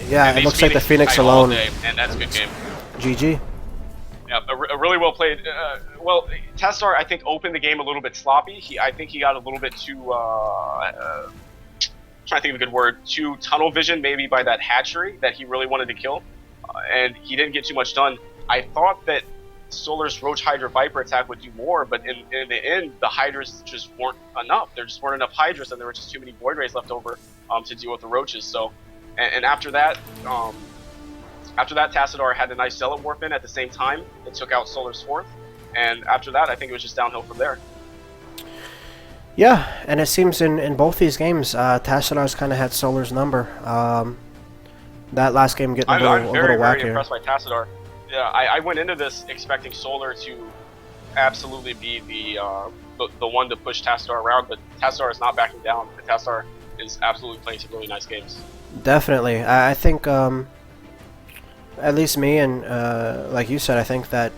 Yeah, it looks like the Phoenix alone. Day, and that's a good game. GG. Yeah, a really well played. Well, Tassadar, I think, opened the game a little bit sloppy. I think he got a little bit too, trying to think of a good word, too tunnel vision maybe by that hatchery that he really wanted to kill, and he didn't get too much done. I thought that Solar's Roach Hydra Viper attack would do more, but in the end, the Hydras just weren't enough. There just weren't enough Hydras, and there were just too many Void Rays left over to deal with the Roaches. So, and after that, Tassadar had a nice Zealot Warp in at the same time. It took out Solar's 4th, and after that, I think it was just downhill from there. Yeah, and it seems in both these games, Tassadar's kind of had Solar's number. That last game getting I'm a very, little very wackier. impressed by Tassadar. Yeah, I went into this expecting Solar to absolutely be the one to push Tassadar around, but Tassadar is not backing down. Tassadar is absolutely playing some really nice games. Definitely. I think, at least me and, like you said, I think that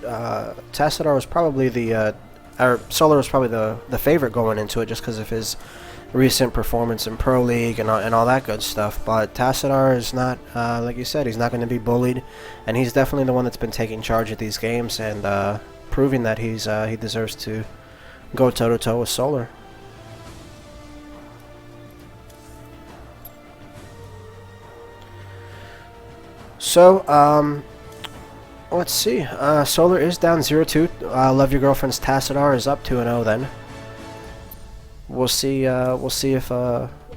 Tassadar was probably or Solar was probably the favorite going into it just because of his recent performance in Pro League and all that good stuff. But Tassadar is not, like you said, he's not going to be bullied, and he's definitely the one that's been taking charge of these games and proving that he deserves to go toe-to-toe with Solar. So, let's see. Solar is down 0-2. Love Your Girlfriend's Tassadar is up 2-0 then. We'll see if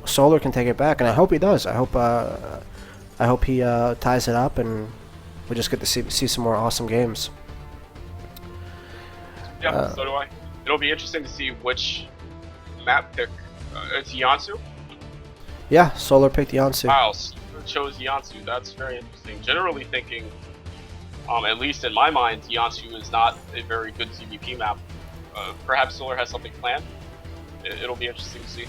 Solar can take it back, and I hope he does. I hope he ties it up, and we just get to see some more awesome games. Yeah, so do I. It'll be interesting to see which map pick. It's Yansu? Yeah, Solar picked Yansu. Wow, chose Yansu. That's very interesting. Generally thinking, at least in my mind, Yansu is not a very good CVP map. Perhaps Solar has something planned. It'll be interesting to see.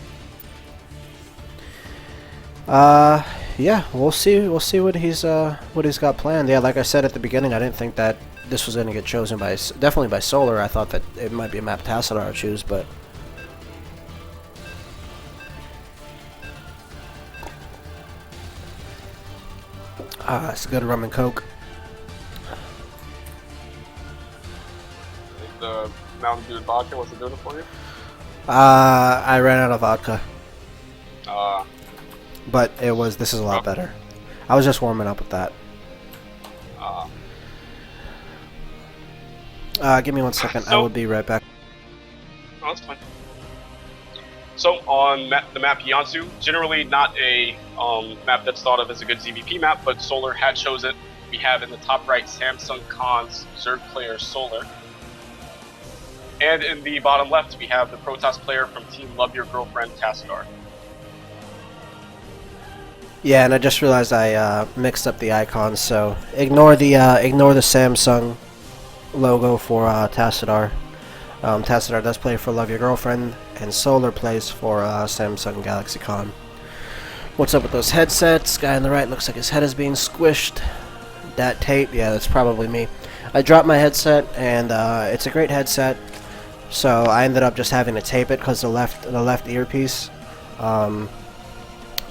Yeah, we'll see what he's got planned. Yeah, like I said at the beginning, I didn't think that this was going to get chosen definitely by Solar. I thought that it might be a map Tassadar to choose, but it's a good rum and coke. The Mountain Dew and vodka, what's it doing it for you? I ran out of vodka. But this is a lot better. I was just warming up with that. Give me 1 second. I will be right back. Oh, that's fine. So on the map Yansu, generally not a map that's thought of as a good ZVP map, but Solar had chosen it. We have in the top right Samsung Khan's Zerg player Solar. And in the bottom left, we have the Protoss player from Team Love Your Girlfriend, Tassadar. Yeah, and I just realized I mixed up the icons, so ignore the Samsung logo for Tassadar. Tassadar does play for Love Your Girlfriend, and Solar plays for Samsung Galaxy Con. What's up with those headsets? Guy on the right looks like his head is being squished. That tape, yeah, that's probably me. I dropped my headset, and it's a great headset. So I ended up just having to tape it because the left earpiece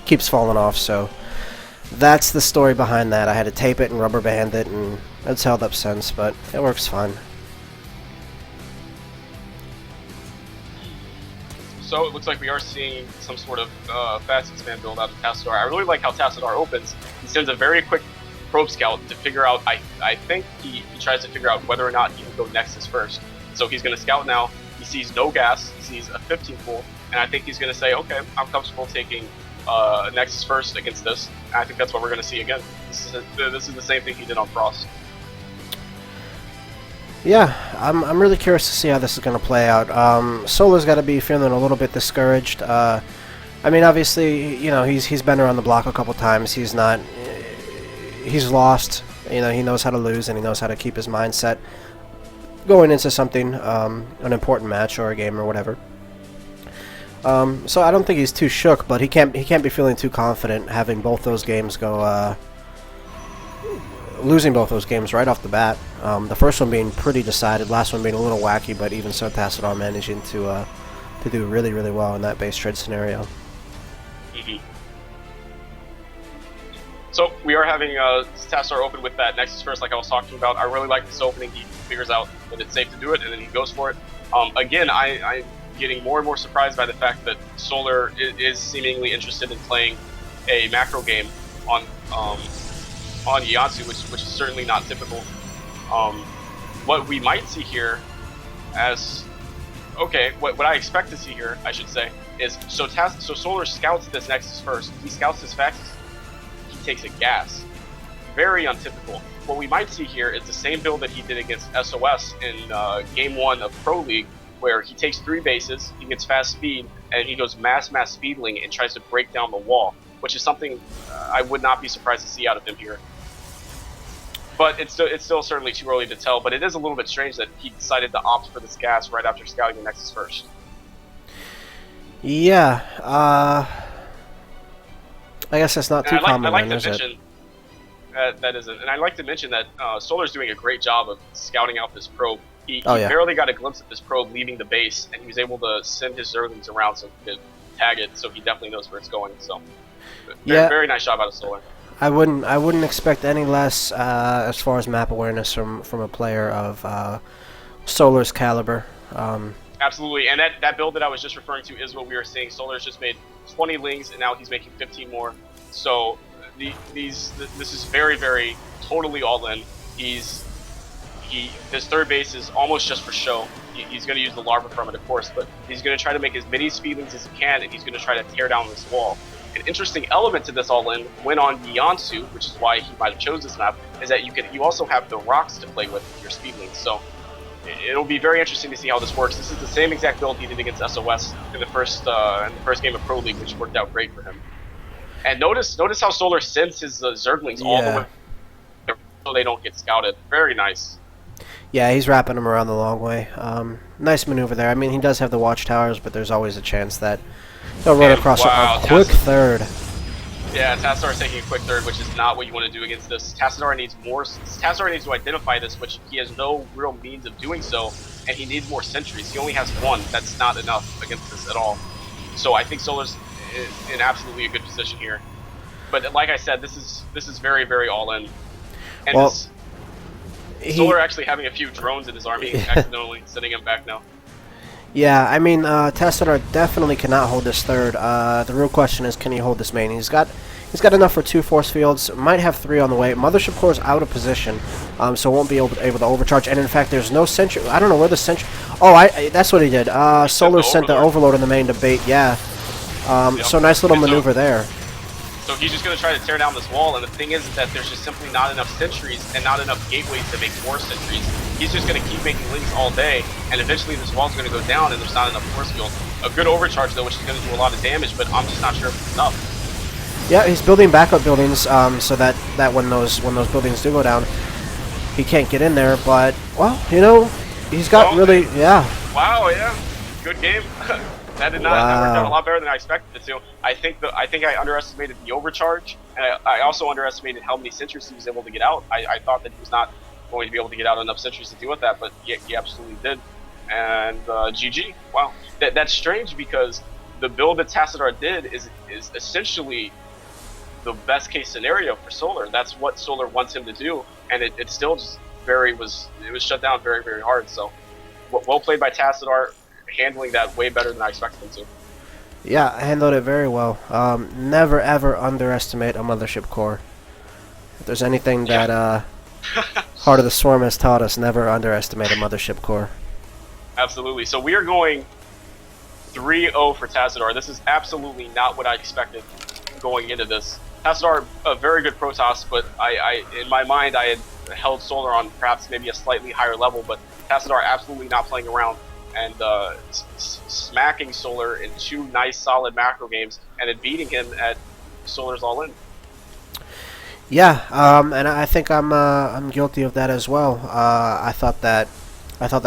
keeps falling off. So that's the story behind that. I had to tape it and rubber band it, and it's held up since, but it works fine. So it looks like we are seeing some sort of fast expand build out of Tassadar. I really like how Tassadar opens. He sends a very quick probe scout to figure out. I think he tries to figure out whether or not he can go Nexus first. So he's going to scout now. He sees no gas. He sees a 15 pool, and I think he's going to say, okay, I'm comfortable taking Nexus first against this. And I think that's what we're going to see again. This is the same thing he did on Frost. Yeah, I'm really curious to see how this is going to play out. Solar's got to be feeling a little bit discouraged. I mean, obviously, you know, he's been around the block a couple times. He's lost. You know, he knows how to lose and he knows how to keep his mindset going into something, an important match or a game or whatever. So I don't think he's too shook, but he can't be feeling too confident having both those games go. Losing both those games right off the bat. The first one being pretty decided, last one being a little wacky, but even so, Tassadar managing to do really, really well in that base trade scenario. Mm-hmm. So we are having Tassadar open with that Nexus first, like I was talking about. I really like this opening. He figures out that it's safe to do it, and then he goes for it. Again, I'm getting more and more surprised by the fact that Solar is seemingly interested in playing a macro game on Yatsu, which is certainly not typical. What we might see here what I expect to see here, I should say, is so Solar scouts this Nexus first. He scouts this fastest. He takes a gas. Very untypical. What we might see here is the same build that he did against SOS in Game 1 of Pro League, where he takes 3 bases, he gets fast speed, and he goes mass speedling and tries to break down the wall, which is something I would not be surprised to see out of him here. But it's still certainly too early to tell, but it is a little bit strange that he decided to opt for this gas right after scouting the Nexus first. Yeah, I guess that's not too common, is it? That isn't. And I'd like to mention that Solar's doing a great job of scouting out this probe. He yeah. barely got a glimpse of this probe leaving the base, and he was able to send his Zerglings around so he could tag it, so he definitely knows where it's going. So, very nice job out of Solar. I wouldn't expect any less as far as map awareness from a player of Solar's caliber. Absolutely, and that build that I was just referring to is what we were seeing. Solar's just made 20 lings, and now he's making 15 more. So this is very, very totally all in. His third base is almost just for show. He's going to use the larva from it, of course, but he's going to try to make as many speedlings as he can, and he's going to try to tear down this wall. An interesting element to this all-in, when on Yansu, which is why he might have chose this map, is that you also have the rocks to play with your speedlings. So it'll be very interesting to see how this works. This is the same exact build he did against SOS in the first game of Pro League, which worked out great for him. And notice how Solar sends his Zerglings all the way so they don't get scouted. Very nice. Yeah, he's wrapping them around the long way. Nice maneuver there. I mean, he does have the watchtowers, but there's always a chance that he'll run across a quick third. Yeah, Tassadar is taking a quick third, which is not what you want to do against this. Tassadar needs more. Tassadar needs to identify this, which he has no real means of doing so, and he needs more sentries. He only has 1. That's not enough against this at all. So I think Solar's in absolutely a good position here. But like I said, this is very, very all in. And Solar actually having a few drones in his army, accidentally sending him back now. Yeah, I mean, Tassadar definitely cannot hold this third. The real question is, can he hold this main? He's got enough for 2 force fields. Might have 3 on the way. Mothership Core is out of position, so won't be able to overcharge. And in fact, there's no sentry. I don't know where the sentry. Oh, that's what he did. Solar sent the overload in the main to bait. Yeah. So nice little maneuver there. So he's just going to try to tear down this wall, and the thing is that there's just simply not enough sentries and not enough gateways to make more sentries. He's just going to keep making links all day, and eventually this wall's going to go down, and there's not enough force field. A good overcharge, though, which is going to do a lot of damage, but I'm just not sure if it's enough. Yeah, he's building backup buildings so that when those buildings do go down, he can't get in there. But, well, you know, he's got Wow, yeah. Good game. That worked out a lot better than I expected it to. I think I underestimated the overcharge, and I also underestimated how many sentries he was able to get out. I thought that he was not going to be able to get out enough sentries to deal with that, but he absolutely did. And GG. Wow. That's strange because the build that Tassadar did is essentially the best case scenario for Solar. That's what Solar wants him to do, and it still just was shut down very, very hard. So well played by Tassadar, handling that way better than I expected him to. Yeah, I handled it very well. Never ever underestimate a mothership core. If there's anything Yeah. that Heart of the Swarm has taught us, never underestimate a mothership core. Absolutely. So we are going 3-0 for Tassadar. This is absolutely not what I expected going into this. Tassadar, a very good Protoss, but in my mind, I had held Solar on perhaps maybe a slightly higher level, but Tassadar absolutely not playing around and smacking Solar in 2 nice, solid macro games, and then beating him at Solar's All In. Yeah, and I think I'm guilty of that as well. I thought that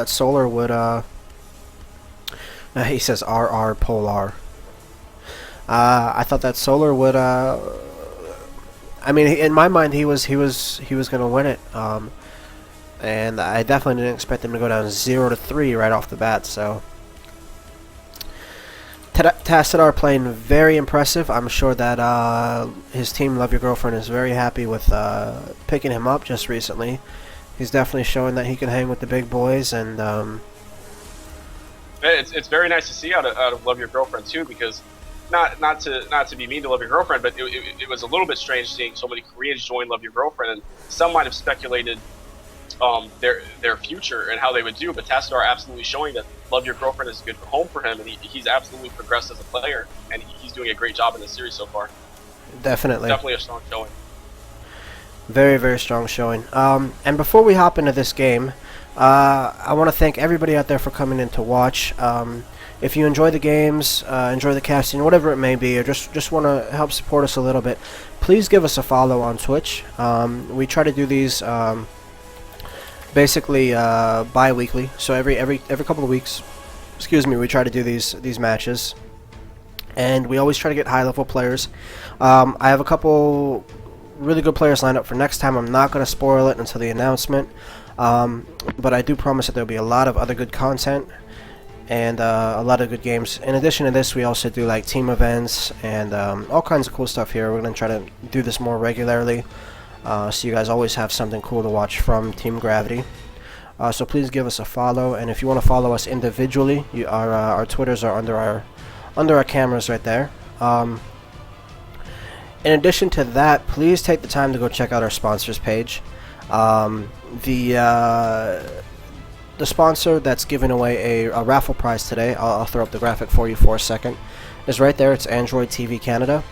Solar would he says RR Polar. I thought that Solar would I mean, in my mind, he was gonna win it. And I definitely didn't expect him to go down 0-3 right off the bat. So Tassadar playing very impressive. I'm sure that his team, Love Your Girlfriend, is very happy with picking him up just recently. He's definitely showing that he can hang with the big boys, and It's very nice to see out of Love Your Girlfriend too, because not to be mean to Love Your Girlfriend, but it was a little bit strange seeing so many Koreans join Love Your Girlfriend, and some might have speculated their future and how they would do, but Tassadar absolutely showing that Love Your Girlfriend is a good home for him, and he's absolutely progressed as a player, and he's doing a great job in the series so far. definitely A strong showing. very, very strong showing. And before we hop into this game, I want to thank everybody out there for coming in to watch. If you enjoy the games, enjoy the casting, whatever it may be, or just want to help support us a little bit, please give us a follow on Twitch. We try to do these basically bi-weekly, so every couple of weeks, excuse me, we try to do these matches, and we always try to get high-level players. I have a couple really good players lined up for next time. I'm not going to spoil it until the announcement, but I do promise that there'll be a lot of other good content and a lot of good games. In addition to this, we also do like team events and all kinds of cool stuff here. We're going to try to do this more regularly, so you guys always have something cool to watch from Team Gravity. So please give us a follow, and if you want to follow us individually, our Twitters are under our cameras right there. In addition to that, please take the time to go check out our sponsors page. The sponsor that's giving away a raffle prize today, I'll throw up the graphic for you for a second, is right there. It's Android TV Canada,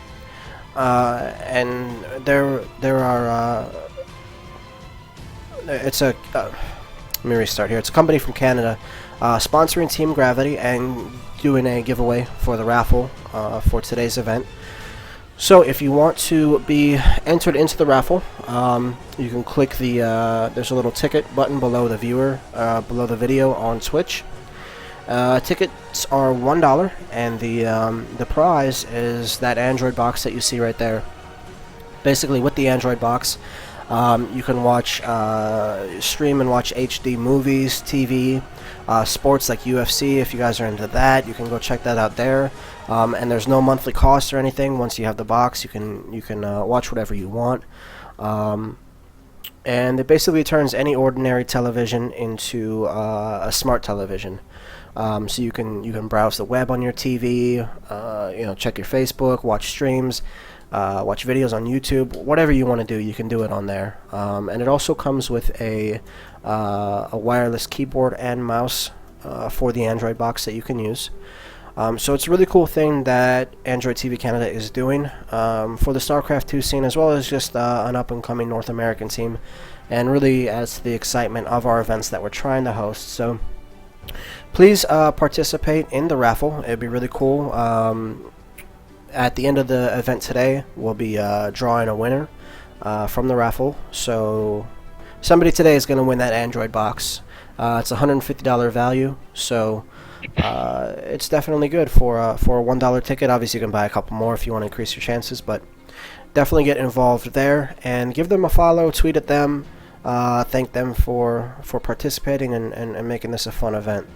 and there are it's a let me restart here. It's a company from Canada sponsoring Team Gravity and doing a giveaway for the raffle for today's event. So if you want to be entered into the raffle, you can click the there's a little ticket button below the viewer, below the video on Twitch. Tickets are $1, and the prize is that Android box that you see right there. Basically, with the Android box, you can watch, stream and watch HD movies, TV, sports like UFC. If you guys are into that, you can go check that out there. And there's no monthly cost or anything. Once you have the box, you can watch whatever you want. And it basically turns any ordinary television into a smart television. So you can browse the web on your TV, check your Facebook, watch streams, watch videos on YouTube, whatever you want to do, you can do it on there. And it also comes with a wireless keyboard and mouse for the Android box that you can use. So it's a really cool thing that Android TV Canada is doing for the StarCraft 2 scene, as well as just an up-and-coming North American team, and really adds to the excitement of our events that we're trying to host. So please participate in the raffle. It'd be really cool. At the end of the event today, we'll be drawing a winner from the raffle. So somebody today is going to win that Android box. It's a $150 value, so it's definitely good for a $1 ticket. Obviously, you can buy a couple more if you want to increase your chances, but definitely get involved there and give them a follow, tweet at them, thank them for participating and making this a fun event.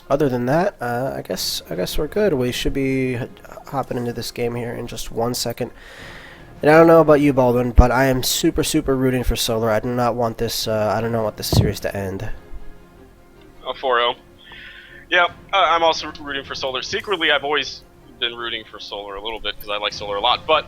Other than that, I guess we're good. We should be hopping into this game here in just 1 second. And I don't know about you, Baldwin, but I am super rooting for Solar. I do not want this. I don't want this series to end. 4-0. Yeah, I'm also rooting for Solar. Secretly, I've always been rooting for Solar a little bit because I like Solar a lot. But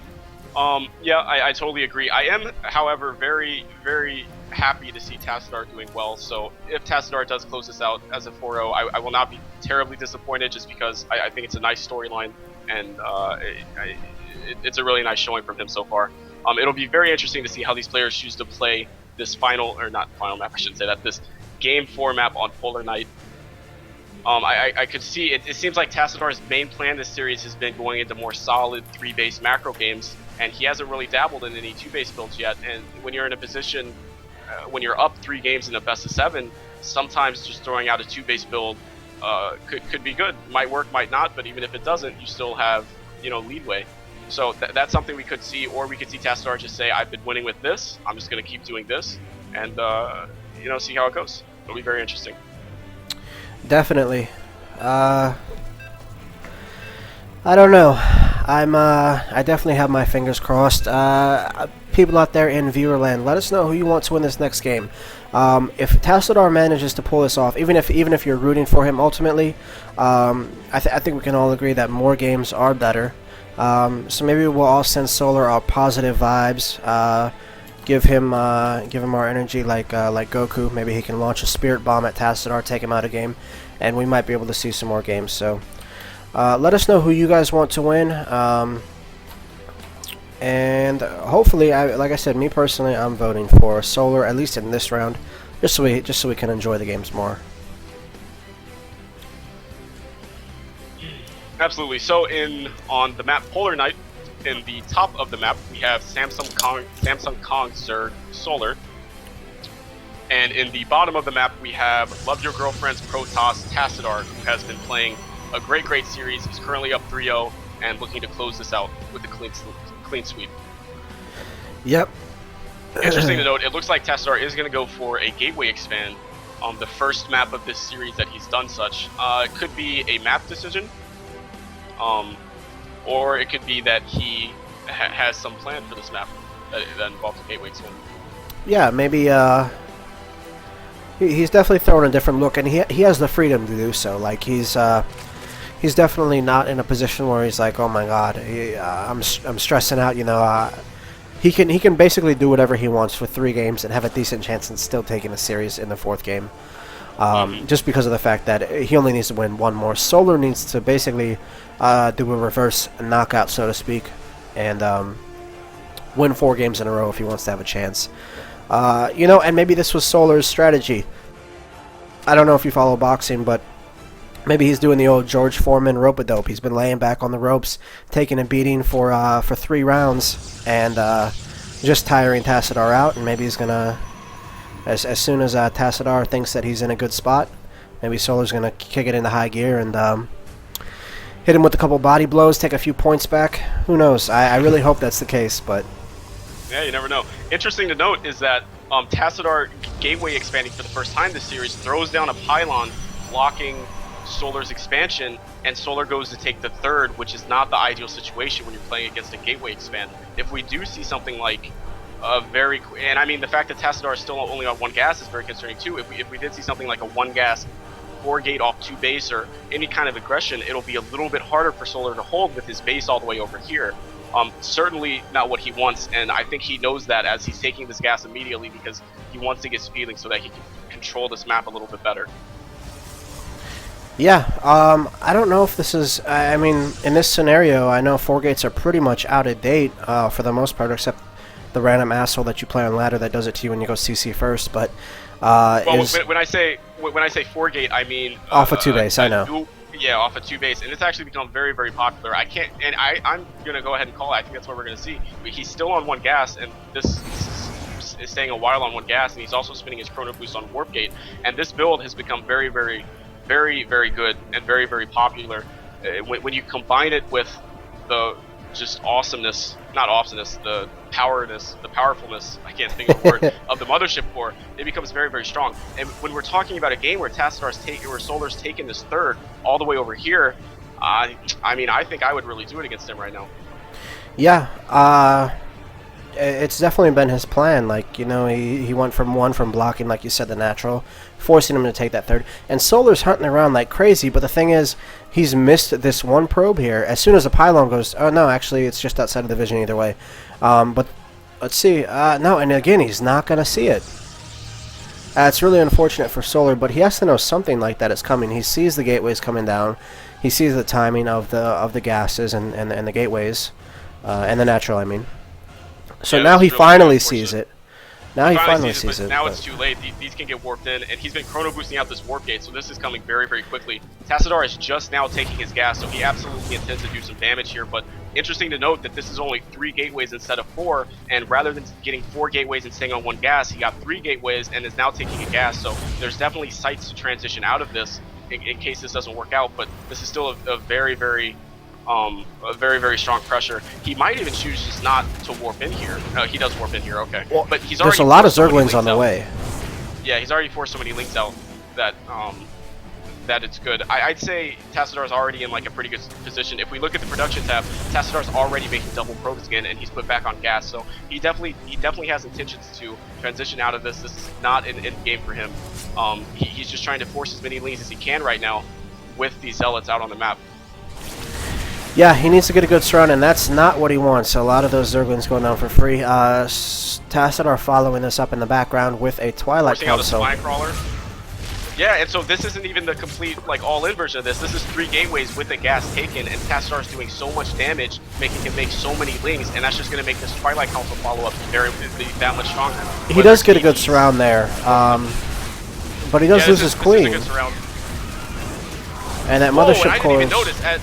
yeah, I totally agree. I am, however, very, very happy to see Tassadar doing well. So if Tassadar does close this out as a 4-0, I will not be terribly disappointed just because I think it's a nice storyline and it's a really nice showing from him so far. It'll be very interesting to see how these players choose to play this final, or not final map, I shouldn't say that, this Game 4 map on Polar Night. I could see, it seems like Tassadar's main plan this series has been going into more solid 3-base macro games, and he hasn't really dabbled in any 2-base builds yet, and when you're in a position, when you're up 3 games in a best of 7, sometimes just throwing out a 2-base build could be good. Might work, might not, but even if it doesn't, you still have, leadway. So that's something we could see, or we could see Tassadar just say, I've been winning with this, I'm just going to keep doing this, and, see how it goes. It'll be very interesting. Definitely. I don't know. I definitely have my fingers crossed. People out there in viewerland, let us know who you want to win this next game. If Tassadar manages to pull this off, even if you're rooting for him ultimately, I think we can all agree that more games are better. So maybe we'll all send Solar our positive vibes. Give him our energy like Goku. Maybe he can launch a Spirit Bomb at Tassadar, take him out of game, and we might be able to see some more games. So let us know who you guys want to win, and hopefully, like I said, me personally, I'm voting for Solar at least in this round, just so we can enjoy the games more. Absolutely. So on the map Polar Night, in the top of the map, we have Samsung Kong Zerg Solar. And in the bottom of the map, we have Love Your Girlfriend's Protoss Tassadar, who has been playing a great series. He's currently up 3-0 and looking to close this out with a clean sweep. Yep. Interesting to note, it looks like Tassadar is going to go for a gateway expand on the first map of this series that he's done such. It could be a map decision. Or it could be that he has some plan for this map that involves a gateway expand. Yeah, maybe he's definitely throwing a different look, and he has the freedom to do so. Like he's definitely not in a position where he's like, oh my god, I'm stressing out. He can basically do whatever he wants for 3 games and have a decent chance in still taking the series in the 4th game. Just because of the fact that he only needs to win 1 more. Solar needs to basically do a reverse knockout, so to speak, and win 4 games in a row if he wants to have a chance. And maybe this was Solar's strategy. I don't know if you follow boxing, but maybe he's doing the old George Foreman rope-a-dope. He's been laying back on the ropes, taking a beating for 3 rounds, and just tiring Tassadar out, and maybe he's gonna... As soon as Tassadar thinks that he's in a good spot, maybe Solar's going to kick it into high gear and hit him with a couple body blows, take a few points back. Who knows? I really hope that's the case, but... Yeah, you never know. Interesting to note is that Tassadar, gateway expanding for the first time this series, throws down a pylon blocking Solar's expansion, and Solar goes to take the 3rd, which is not the ideal situation when you're playing against a gateway expand. If we do see something like... and I mean the fact that Tassadar is still only on 1 gas is very concerning too. If we did see something like a 1 gas 4 gate off 2 base or any kind of aggression, it'll be a little bit harder for Solar to hold with his base all the way over here. Certainly not what he wants, and I think he knows that as he's taking this gas immediately because he wants to get speeding so that he can control this map a little bit better. Yeah, I don't know if this is... I mean, in this scenario, I know 4 gates are pretty much out of date for the most part, except the random asshole that you play on ladder that does it to you when you go CC first, but when I say 4 gate, I mean off a 2 base. I know. Yeah, off a 2 base, and it's actually become very popular. I'm gonna go ahead and call it. I think that's what we're gonna see. He's still on 1 gas, and this is staying a while on 1 gas, and he's also spinning his chrono boost on warp gate. And this build has become very good and very popular. When you combine it with the just awesomeness, not awesomeness, the powerfulness, I can't think of the word, of the Mothership Core, it becomes very strong. And when we're talking about a game where Solar's taken this 3rd all the way over here, I mean, I think I would really do it against him right now. Yeah, it's definitely been his plan. Like, you know, he went from blocking, like you said, the natural, forcing him to take that third. And Solar's hunting around like crazy, but the thing is, he's missed this one probe here. As soon as the pylon goes, oh no, actually, it's just outside of the vision either way. But let's see. No, and again, he's not going to see it. It's really unfortunate for Solar, but he has to know something like that is coming. He sees the gateways coming down. He sees the timing of the gases and the gateways, and the natural, I mean. So Yeah, now he really finally unfortunate. sees it. Now he finally but sees it. now but- it's too late. These can get warped in, and he's been chrono boosting out this warp gate, so this is coming very, very quickly. Tassadar is just now taking his gas, so he absolutely intends to do some damage here, but interesting to note that this is only 3 gateways instead of 4, and rather than getting 4 gateways and staying on 1 gas, he got 3 gateways and is now taking a gas, so there's definitely sights to transition out of this in case this doesn't work out, but this is still a very, very strong pressure. He might even choose just not to warp in here. He does warp in here, okay. Well, but he's there's already a lot of forced so many Zerglings on links the out. way. Yeah, he's already forced so many links out that that it's good. I'd say Tassadar's already in like a pretty good position. If we look at the production tab, Tassadar's already making double probes again, and he's put back on gas. So he definitely has intentions to transition out of this. This is not an end game for him. He's just trying to force as many links as he can right now with these zealots out on the map. Yeah, he needs to get a good surround, and that's not what he wants. A lot of those Zerglings going down for free. Tassadar following this up in the background with a Twilight Forcing out a Council. spine crawler. Yeah, and so this isn't even the complete like all-in version of this. This is 3 gateways with the gas taken, and Tassadar's doing so much damage, making him make so many links, and that's just going to make this Twilight Council follow-up be that much stronger. He does get a good surround there, but he does lose his This is a queen. good surround. And that Oh, and mothership I core. didn't even notice at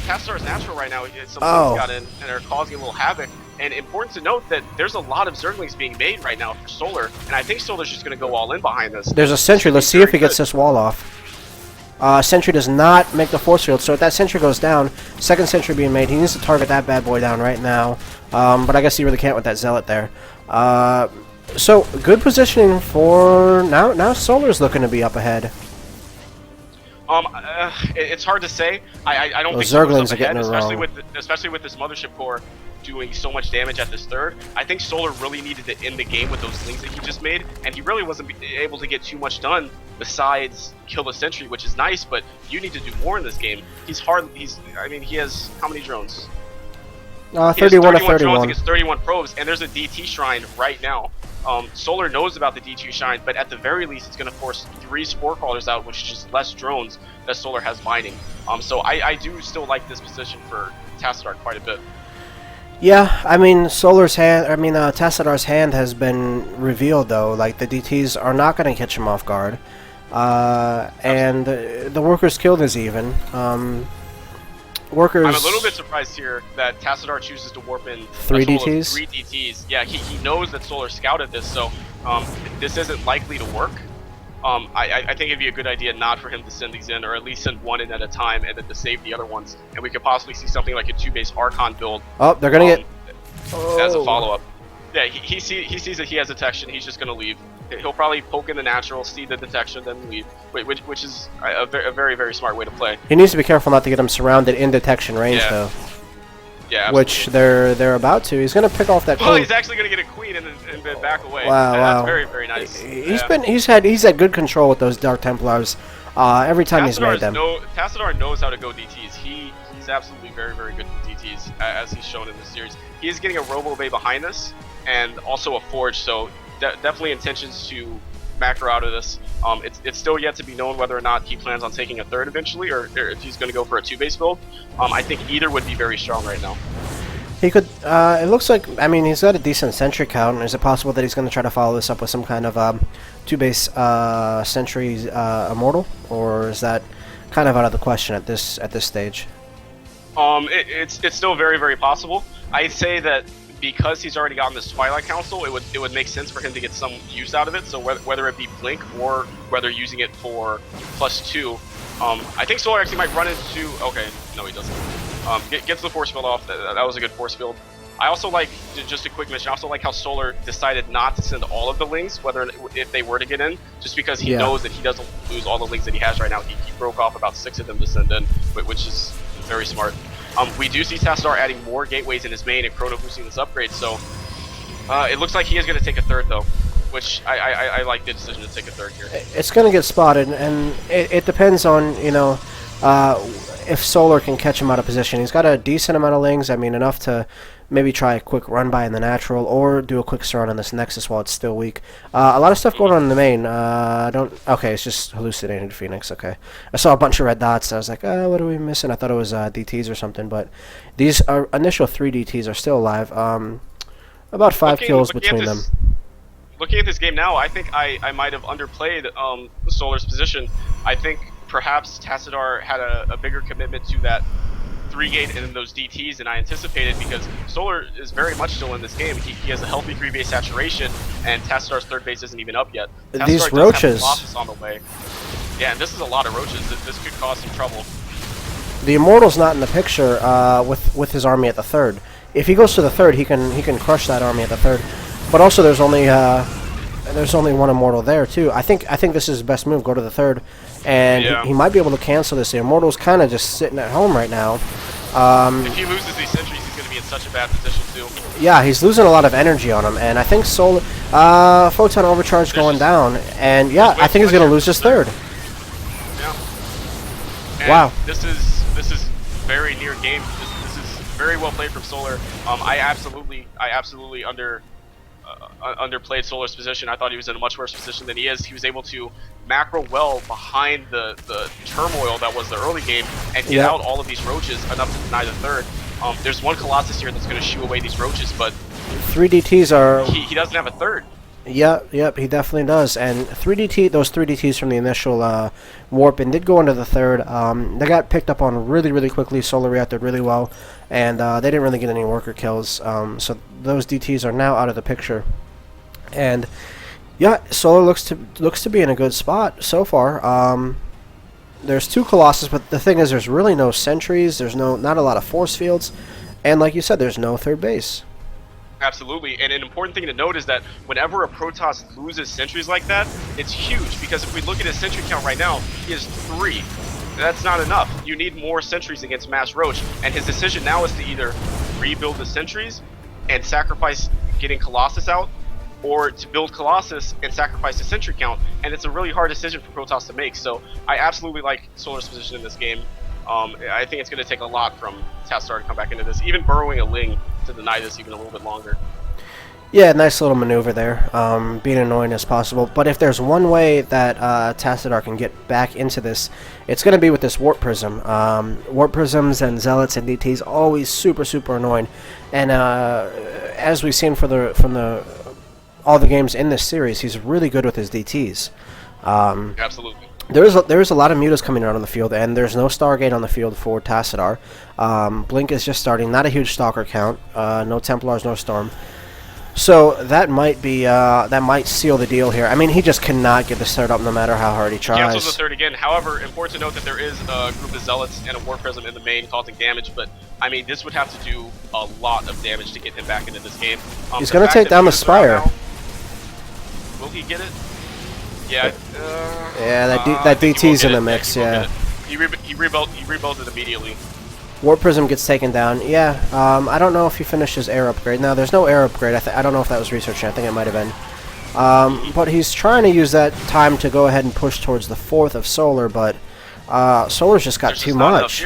Tassadar's natural right now, some Oh. things got in and are causing a little havoc. And important to note that there's a lot of Zerglings being made right now for Solar, and I think Solar's just going to go all in behind this. There's a sentry. Let's see if he gets this wall off. Sentry does not make the force field, so if that sentry goes down, second sentry being made, he needs to target that bad boy down right now. But I guess he really can't with that zealot there. So good positioning for now. Solar's looking to be up ahead. It's hard to say. I don't Those think Solar's Zerglings up are getting ahead, it especially with this mothership core doing so much damage at this third. I think Solar really needed to end the game with those links that he just made, and he really wasn't able to get too much done besides kill the sentry, which is nice, but you need to do more in this game. He has how many drones? 31 to drones 31. against 31 probes, and there's a DT shrine right now. Solar knows about the D2 shrine, but at the very least, it's going to force 3 spore crawlers out, which is just less drones that Solar has mining. So I do still like this position for Tassadar quite a bit. Yeah, I mean, Tassadar's hand has been revealed, though. Like, the DTs are not going to catch him off guard. And the workers killed is even. Workers... I'm a little bit surprised here that Tassadar chooses to warp in 3 DTs? 3 DTs. Yeah, he knows that Solar scouted this, so this isn't likely to work. I think it'd be a good idea not for him to send these in, or at least send one in at a time, and then to save the other ones. And we could possibly see something like a 2-base Archon build. Oh, they're going to get... As a follow-up. Yeah, he sees that he has detection. He's just going to leave. He'll probably poke in the natural, see the detection, then leave. Which is a very, very smart way to play. He needs to be careful not to get him surrounded in detection range, though. Yeah, which they're about to. He's going to pick off that well, queen. he's actually going to get a queen and then back away. Wow, That's very, very nice. He's had good control with those Dark Templars every time he's made them. Tassadar knows how to go DTs. He's absolutely very, very good with DTs, as he's shown in this series. He is getting a Robo Bay behind this, and also a Forge, so definitely intentions to macro out of this. It's still yet to be known whether or not he plans on taking a third eventually, or if he's going to go for a 2-base build. I think either would be very strong right now. He could. It looks like. I mean, he's got a decent sentry count. Is it possible that he's going to try to follow this up with some kind of 2-base sentry immortal, or is that kind of out of the question at this stage? It's still very, very possible. I'd say that because he's already gotten this Twilight Council, it would make sense for him to get some use out of it. So whether it be Blink or whether using it for +2, I think Solar actually might run into. Okay, no, he doesn't. Gets the force field off. That was a good force field. I also like, just a quick mention, I also like how Solar decided not to send all of the links, if they were to get in, just because he knows that he doesn't lose all the links that he has right now. He broke off about 6 of them to send in, which is very smart. We do see Tassadar adding more gateways in his main and chrono boosting this upgrade, so It looks like he is going to take a third, though, which I like the decision to take a third here. It's going to get spotted, and it depends on, if Solar can catch him out of position. He's got a decent amount of lings, I mean, enough to maybe try a quick run by in the natural, or do a quick start on this Nexus while it's still weak. A lot of stuff going on in the main. Okay, it's just hallucinated Phoenix, okay. I saw a bunch of red dots, and I was like, what are we missing? I thought it was DTs or something, but these initial 3 DTs are still alive. About 5 kills between them. Looking at this game now, I think I might have underplayed Solar's position. I think perhaps Tassadar had a bigger commitment to that 3-gate and those DTs than I anticipated, because Solar is very much still in this game. He has a healthy 3-base saturation, and Tassadar's third base isn't even up yet. These roaches on the way. Yeah, and this is a lot of roaches. This could cause some trouble. The Immortal's not in the picture with his army at the third. If he goes to the third, he can crush that army at the third. But also, there's only one Immortal there too. I think this is his best move. Go to the third, and he might be able to cancel this. The Immortal's kind of just sitting at home right now. If he loses these sentries, he's going to be in such a bad position too. Yeah, he's losing a lot of energy on him, and I think Solar Photon Overcharge going down, and yeah, I think he's going to lose his third. Yeah. And wow. This is very near game. This is very well played from Solar. I absolutely underplayed Solar's position. I thought he was in a much worse position than he is. He was able to macro well behind the turmoil that was the early game and get out all of these roaches enough to deny the third. There's one Colossus here that's going to shoo away these roaches, but 3 DTs are... He doesn't have a third. Yep, he definitely does. And those 3 DTs from the initial warp and did go into the third. They got picked up on really, really quickly. Solar reacted really well, and they didn't really get any worker kills. So those DTs are now out of the picture. And yeah, Solar looks to be in a good spot so far. There's 2 Colossus, but the thing is, there's really no sentries. There's not a lot of force fields, and like you said, there's no third base. Absolutely, and an important thing to note is that whenever a Protoss loses sentries like that, it's huge, because if we look at his sentry count right now, he has 3. That's not enough. You need more sentries against Mass Roach, and his decision now is to either rebuild the sentries and sacrifice getting Colossus out, or to build Colossus and sacrifice the sentry count, and it's a really hard decision for Protoss to make. So I absolutely like Solar's position in this game. I think it's going to take a lot from Tassadar to come back into this, even burrowing a Ling to deny this even a little bit longer. Yeah, nice little maneuver there, being annoying as possible. But if there's one way that Tassadar can get back into this, it's going to be with this Warp Prism. Warp Prisms and Zealots and DTs always super, super annoying. And as we've seen from all the games in this series, he's really good with his DTs. Absolutely. There is a lot of mutas coming out on the field, and there's no Stargate on the field for Tassadar. Blink is just starting, not a huge Stalker count, no Templars, no Storm. So that might seal the deal here. I mean, he just cannot get this third up no matter how hard he tries. He cancels the third again. However, important to note that there is a group of Zealots and a War Prism in the main causing damage, but I mean, this would have to do a lot of damage to get him back into this game. He's going to take down the Spire. Will he get it? Yeah. That DT's in the mix. Yeah. He rebuilt it immediately. Warp Prism gets taken down. Yeah. I don't know if he finished his air upgrade. No, there's no air upgrade. I don't know if that was researching. I think it might have been. But he's trying to use that time to go ahead and push towards the 4th of Solar. But Solar's just got too much.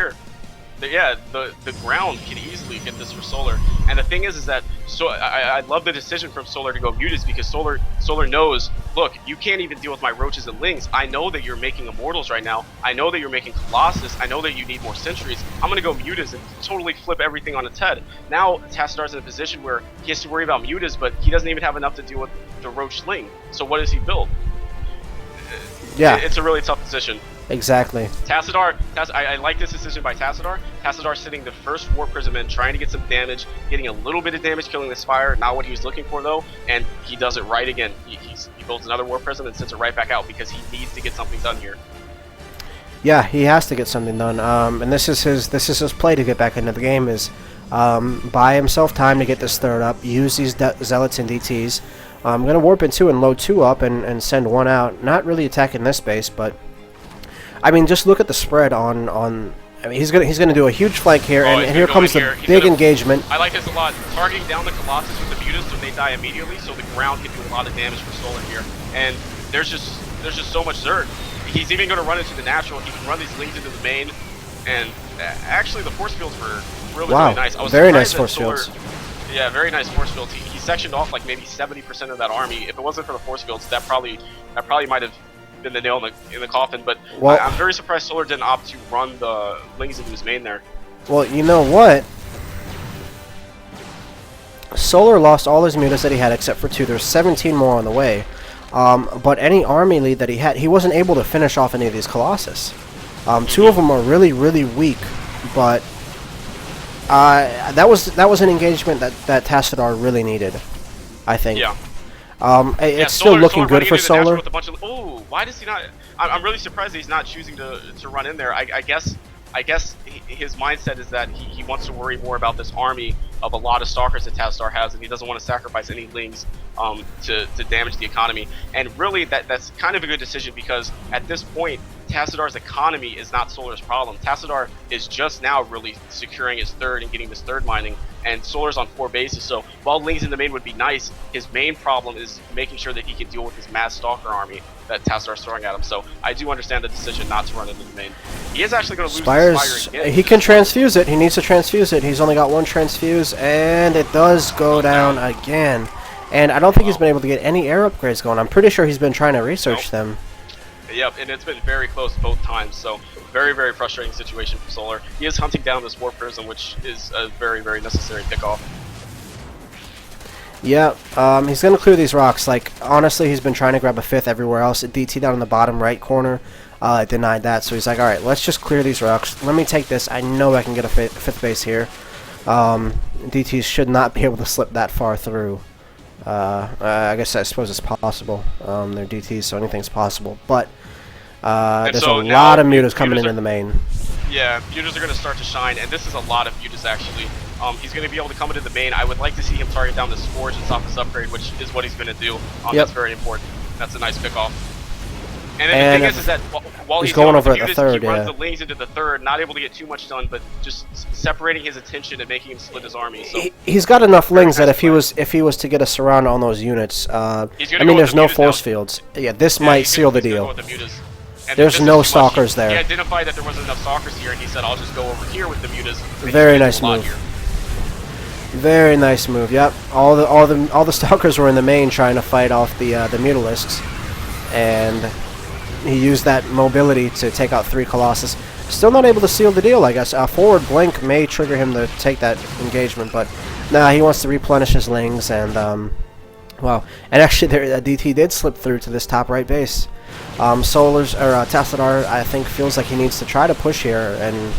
Yeah, the ground can easily get this for Solar, and the thing is that I love the decision from Solar to go Mutas, because Solar knows, look, you can't even deal with my Roaches and Lings. I know that you're making Immortals right now. I know that you're making Colossus. I know that you need more Sentries. I'm gonna go Mutas and totally flip everything on its head. Now Tassadar's in a position where he has to worry about Mutas, but he doesn't even have enough to deal with the Roach Ling. So what does he build? Yeah, it's a really tough position. Exactly. I like this decision by Tassadar. Tassadar sitting the first Warp Prism in, trying to get some damage, getting a little bit of damage, killing the Spire. Not what he was looking for though, and he does it right again. He builds another Warp Prism and sends it right back out because he needs to get something done here. Yeah, he has to get something done. And this is his play to get back into the game, is buy himself time to get this third up, use these Zealots and DTs. I'm going to warp in 2 and load 2 up and send 1 out. Not really attacking this base, but I mean, just look at the spread on I mean, he's gonna do a huge flank here, Oh, and here comes the big engagement. I like this a lot. Targeting down the Colossus with the Mutas so they die immediately, so the ground can do a lot of damage for Solar here. And there's just so much Zerg. He's even going to run into the natural. He can run these leads into the main, and actually the force fields were really nice. I was very nice surprised that force fields. Yeah, very nice force fields. He sectioned off like maybe 70% of that army. If it wasn't for the force fields, that probably might have been the nail in the coffin. But Well, I'm very surprised Solar didn't opt to run the Lings into his main there. Well, you know what? Solar lost all his mutas that he had except for 2. There's 17 more on the way. But any army lead that he had, he wasn't able to finish off any of these Colossus. 2 of them are really, really weak, but that was an engagement that Tassadar really needed, I think. Yeah. It's still looking good for Solar. Oh, why does he not? I'm really surprised that he's not choosing to run in there. I guess his mindset is that he wants to worry more about this army of a lot of stalkers that Tassadar has, and he doesn't want to sacrifice any lings to damage the economy. And really, that's kind of a good decision, because at this point, Tassadar's economy is not Solar's problem. Tassadar is just now really securing his third and getting this third mining, and Solar's on 4 bases. So while lings in the main would be nice, his main problem is making sure that he can deal with his mass stalker army that Tassadar's throwing at him. So I do understand the decision not to run into the main. He is actually going to lose the Spire again. He can transfuse it. He needs to transfuse it. He's only got 1 transfuse, and it does go down again. And I don't think he's been able to get any air upgrades going. I'm pretty sure he's been trying to research them. Yep, and it's been very close both times, so very, very frustrating situation for Solar. He is hunting down this Warp Prism, which is a very, very necessary pickoff. Yeah, he's going to clear these rocks. Like, honestly, he's been trying to grab a 5th everywhere else. DT down in the bottom right corner denied that, so he's like, alright, let's just clear these rocks. Let me take this. I know I can get a 5th base here. DT should not be able to slip that far through. I suppose it's possible. They're DTs, so anything's possible. But there's a lot of mutas coming into the main. Yeah, mutas are going to start to shine, and this is a lot of mutas actually. He's going to be able to come into the main. I would like to see him target down this Forge and stop this upgrade, which is what he's going to do. Yep. That's very important. That's a nice pickoff. And then the thing is that while he's going over at the third, he runs the lings into the third, not able to get too much done, but just separating his attention and making him split his army. So he's got enough lings that if he was to get a surround on those units, I mean, there's no force fields. Yeah, this might seal the deal. There's no stalkers there. He identified that there wasn't enough stalkers here, and he said, "I'll just go over here with the mutas." Very nice move. Very nice move. Yep. All the stalkers were in the main trying to fight off the mutalisks, and he used that mobility to take out 3 Colossus. Still not able to seal the deal, I guess. Forward blink may trigger him to take that engagement, but nah, he wants to replenish his lings, and wow. And actually, DT did slip through to this top right base. Tassadar, I think, feels like he needs to try to push here and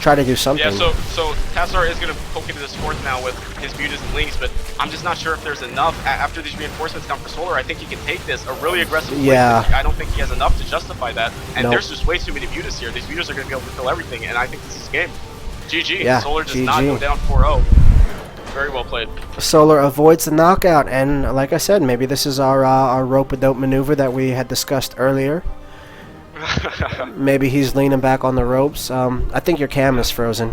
try to do something. Yeah, so Tassadar is going to poke into this fourth now with his mutas and lings, but I'm just not sure if there's enough. After these reinforcements come for Solar, I think he can take this a really aggressive way. I don't think he has enough to justify that, and there's just way too many mutas here. These mutas are going to be able to kill everything, and I think this is game. GG. Yeah, Solar does GG. not go down 4-0. Very well played. Solar avoids the knockout, and like I said, maybe this is our rope-a-dope maneuver that we had discussed earlier. Maybe he's leaning back on the ropes. I think your cam is frozen.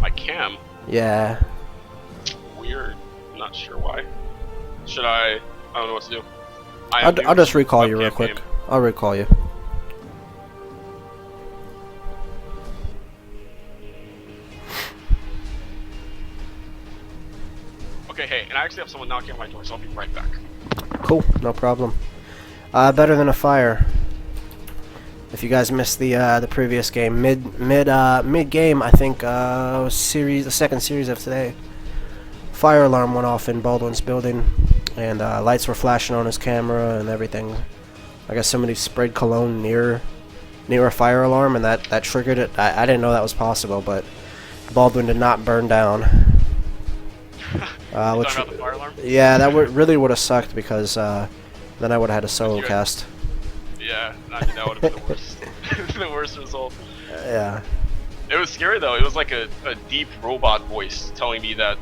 My cam? Yeah. Weird. Not sure why. Should I don't know what to do. I'll just recall you real quick. I'll recall you. Okay, hey, and I actually have someone knocking on my door, so I'll be right back. Cool, no problem. Better than a fire. If you guys missed the previous game, mid game, I think the second series of today, fire alarm went off in Baldwin's building, and lights were flashing on his camera and everything. I guess somebody sprayed cologne near a fire alarm, and that triggered it. I didn't know that was possible, but Baldwin did not burn down. Which, about the fire alarm? Yeah, that really would have sucked, because then I would have had a solo cast. Yeah, I mean, that would have been the worst. The worst result. Yeah. It was scary though. It was like a deep robot voice telling me that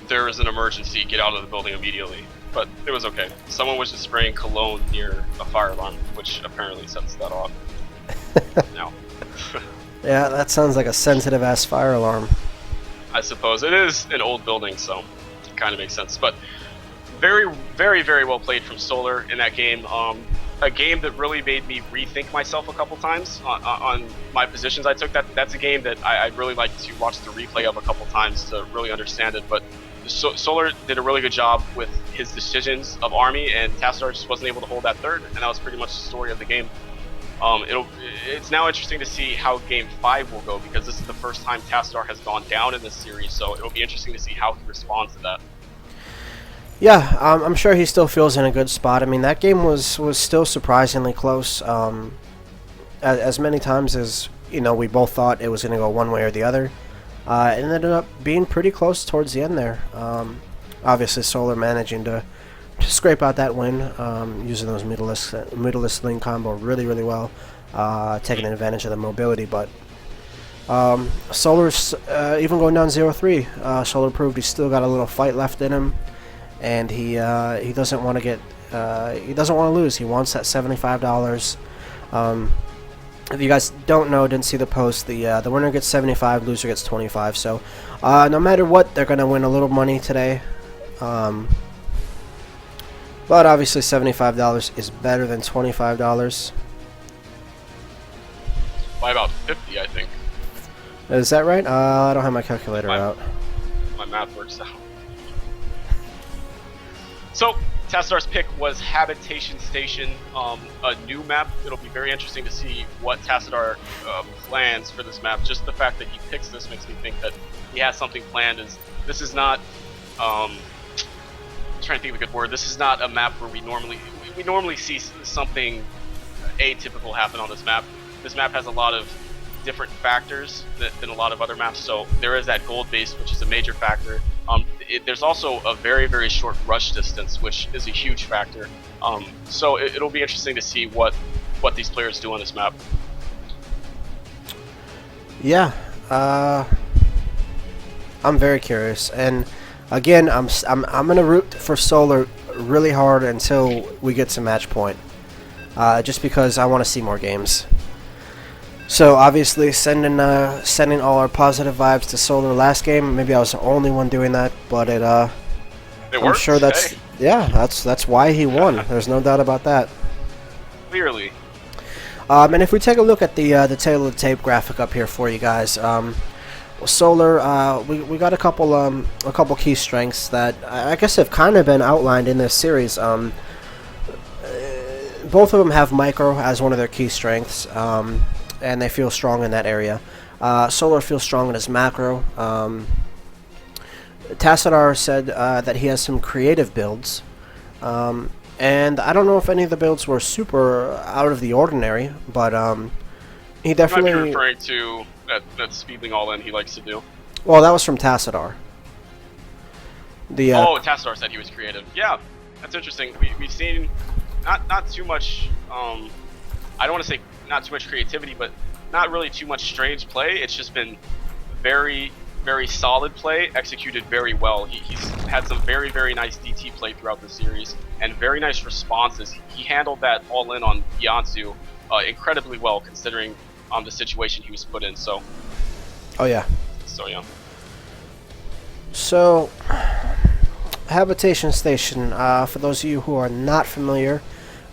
there is an emergency, get out of the building immediately. But it was okay. Someone was just spraying cologne near a fire alarm, which apparently sets that off. Now. Yeah, that sounds like a sensitive ass fire alarm. I suppose it is an old building, so it kind of makes sense. But very, very, very well played from Solar in that game. A game that really made me rethink myself a couple times on my positions I took. That's a game that I'd really like to watch the replay of a couple times to really understand it. But Solar did a really good job with his decisions of Army, and Tassadar just wasn't able to hold that third, and that was pretty much the story of the game. It's now interesting to see how Game 5 will go, because this is the first time Tassadar has gone down in this series, so it'll be interesting to see how he responds to that. Yeah, I'm sure he still feels in a good spot. I mean, that game was still surprisingly close. As many times as we both thought it was going to go one way or the other. It ended up being pretty close towards the end there. Obviously, Solar managing to scrape out that win, using those middleless link combo really, really well, taking advantage of the mobility. But Solar's even going down 0-3. Solar proved he's still got a little fight left in him, and he doesn't want to get he doesn't want to lose. He wants that $75. If you guys don't know, didn't see the post, the winner gets 75, loser gets 25. So no matter what, they're gonna win a little money today. But obviously $75 is better than $25. By about 50, I think. Is that right? I don't have my calculator out. My math works out. So, Tassadar's pick was Habitation Station, a new map. It'll be very interesting to see what Tassadar plans for this map. Just the fact that he picks this makes me think that he has something planned. This is not, I'm trying to think of a good word. This is not a map where we normally see something atypical happen on this map. This map has a lot of different factors than a lot of other maps. So there is that gold base, which is a major factor. There's also a very, very short rush distance, which is a huge factor. So it'll be interesting to see what these players do on this map. Yeah, I'm very curious, and again, I'm gonna root for Solar really hard until we get to match point, just because I want to see more games. So obviously, sending all our positive vibes to Solar last game. Maybe I was the only one doing that, but I'm worked, sure that's that's why he won. There's no doubt about that. Clearly. And if we take a look at the tail of the tape graphic up here for you guys, Solar, we got a couple key strengths that I guess have kind of been outlined in this series. Both of them have micro as one of their key strengths. And they feel strong in that area. Solar feels strong in his macro. Tassadar said that he has some creative builds. And I don't know if any of the builds were super out of the ordinary, but he definitely... You might be referring to that speeding all-in he likes to do. Well, that was from Tassadar. Tassadar said he was creative. Yeah, that's interesting. We've seen not too much... I don't want to say not too much creativity, but not really too much strange play. It's just been very, very solid play, executed very well. He's had some very, very nice DT play throughout the series, and very nice responses. He handled that all-in on Beyonce incredibly well, considering the situation he was put in. So. Oh yeah. So yeah. So, Habitation Station. For those of you who are not familiar.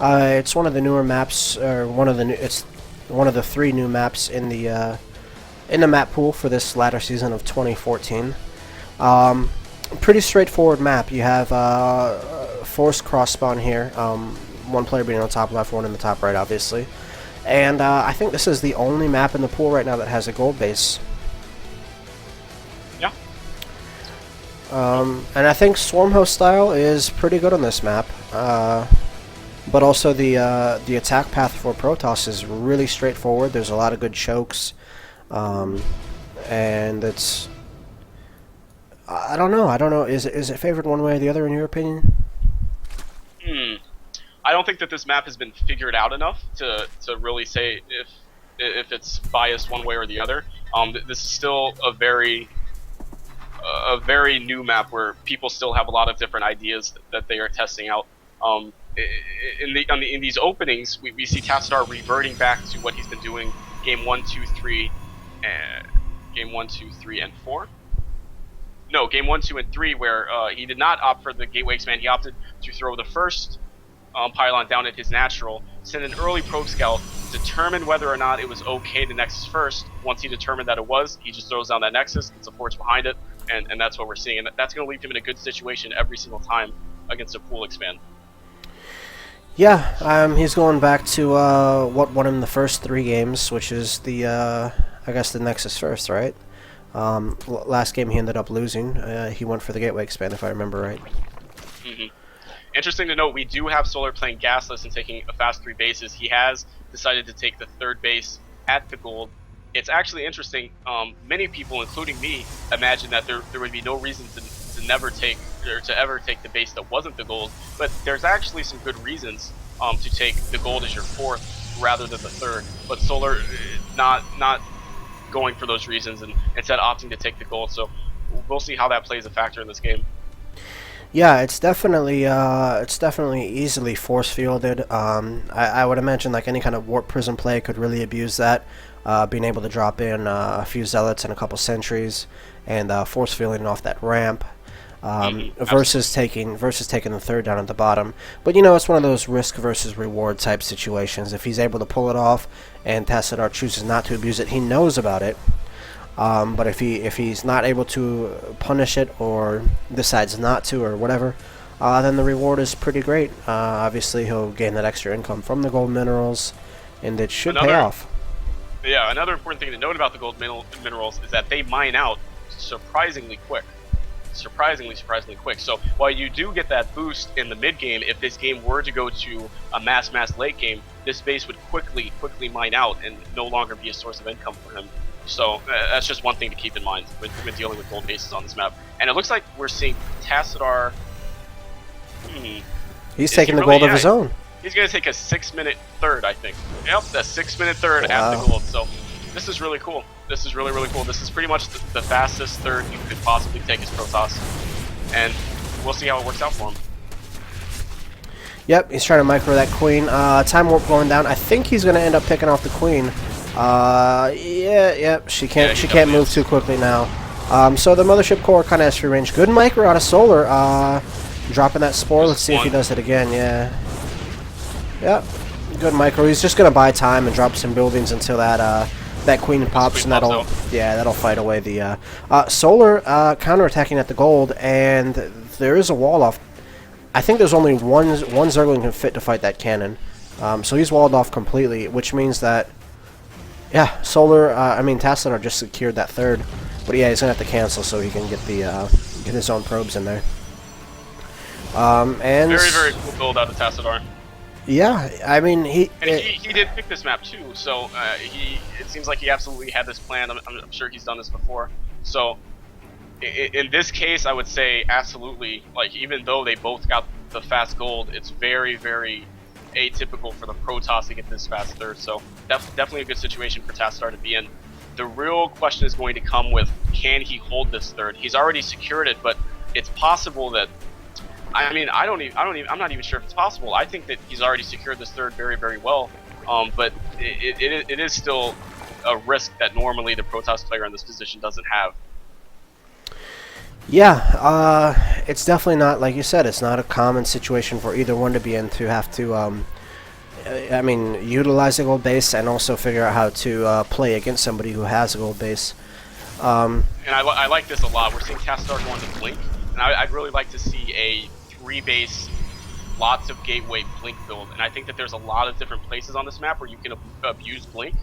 It's one of the newer maps, or it's one of the 3 new maps in the map pool for this latter season of 2014. Pretty straightforward map. You have forced cross spawn here. One player being on the top left, one in the top right, obviously. And I think this is the only map in the pool right now that has a gold base. Yeah. And I think Swarm Host style is pretty good on this map. But also the attack path for Protoss is really straightforward. There's a lot of good chokes, and it's I don't know. Is it favored one way or the other in your opinion? I don't think that this map has been figured out enough to really say if it's biased one way or the other. This is still a very new map where people still have a lot of different ideas that they are testing out. In these openings, we see Tassadar reverting back to what he's been doing game 1, 2, 3 game 1, 2, 3, and 4. No, game 1, 2, and 3, where he did not opt for the Gateway Expand. He opted to throw the first pylon down at his natural, send an early probe scout, determine whether or not it was okay to Nexus first. Once he determined that it was, he just throws down that Nexus, gets the forts behind it, and that's what we're seeing. And that's going to leave him in a good situation every single time against a pool expand. Yeah, he's going back to what won him the first 3 games, which is the, I guess, the Nexus first, right? Last game he ended up losing. He went for the Gateway Expand, if I remember right. Mm-hmm. Interesting to note, we do have Solar playing Gasless and taking a fast 3 bases. He has decided to take the 3rd base at the gold. It's actually interesting. Many people, including me, imagine that there would be no reason to never take or to ever take the base that wasn't the gold. But there's actually some good reasons to take the gold as your 4th rather than the 3rd. But Solar not going for those reasons and instead opting to take the gold. So we'll see how that plays a factor in this game. Yeah, it's definitely easily force fielded. I would imagine like any kind of warp prism play could really abuse that, being able to drop in a few zealots and a couple sentries, and force fielding off that ramp, versus taking the 3rd down at the bottom. But you know, it's one of those risk versus reward type situations. If he's able to pull it off, and Tassadar chooses not to abuse it, he knows about it. But if he's not able to punish it or decides not to or whatever, then the reward is pretty great. Obviously, he'll gain that extra income from the gold minerals, and it should pay off. Yeah, another important thing to note about the gold minerals is that they mine out surprisingly quick. Surprisingly quick. So while you do get that boost in the mid game, if this game were to go to a mass late game, this base would quickly mine out and no longer be a source of income for him. So that's just one thing to keep in mind when dealing with gold bases on this map. And it looks like we're seeing Tassadar. He's taking the gold of his own. He's going to take a 6-minute 3rd, I think. Yep, a 6-minute 3rd at the gold. So this is really cool. This is really cool. This is pretty much the fastest 3rd you could possibly take as Protoss. And we'll see how it works out for him. Yep, he's trying to micro that queen. Time warp going down. I think he's going to end up picking off the queen. She can't move too quickly now. So the mothership core kind of has free range. Good micro out of Solar. Dropping that spore. Let's see if he does it again. Yeah. Yep. Good micro. He's just gonna buy time and drop some buildings until that queen pops, and that'll fight away the Solar counterattacking at the gold, and there is a wall off. I think there's only one Zergling can fit to fight that cannon. So he's walled off completely, which means that. Yeah, Solar, Tassadar just secured that 3rd. But yeah, he's going to have to cancel so he can get get his own probes in there. And very cool build out of Tassadar. Yeah, I mean, he did pick this map too, so it seems like he absolutely had this plan. I'm sure he's done this before. So in this case, I would say absolutely, like, even though they both got the fast gold, it's very atypical for the Protoss to get this fast 3rd, so definitely a good situation for Tassadar to be in. The real question is going to come with, can he hold this 3rd? He's already secured it, but it's possible that, I'm not even sure if it's possible. I think that he's already secured this 3rd very well, but it is still a risk that normally the Protoss player in this position doesn't have. Yeah, it's definitely not, like you said, it's not a common situation for either one to be in, to have to, utilize a gold base and also figure out how to play against somebody who has a gold base. And I like this a lot. We're seeing Tassadar going to Blink, and I'd really like to see a 3-base, lots of gateway Blink build, and I think that there's a lot of different places on this map where you can abuse Blink.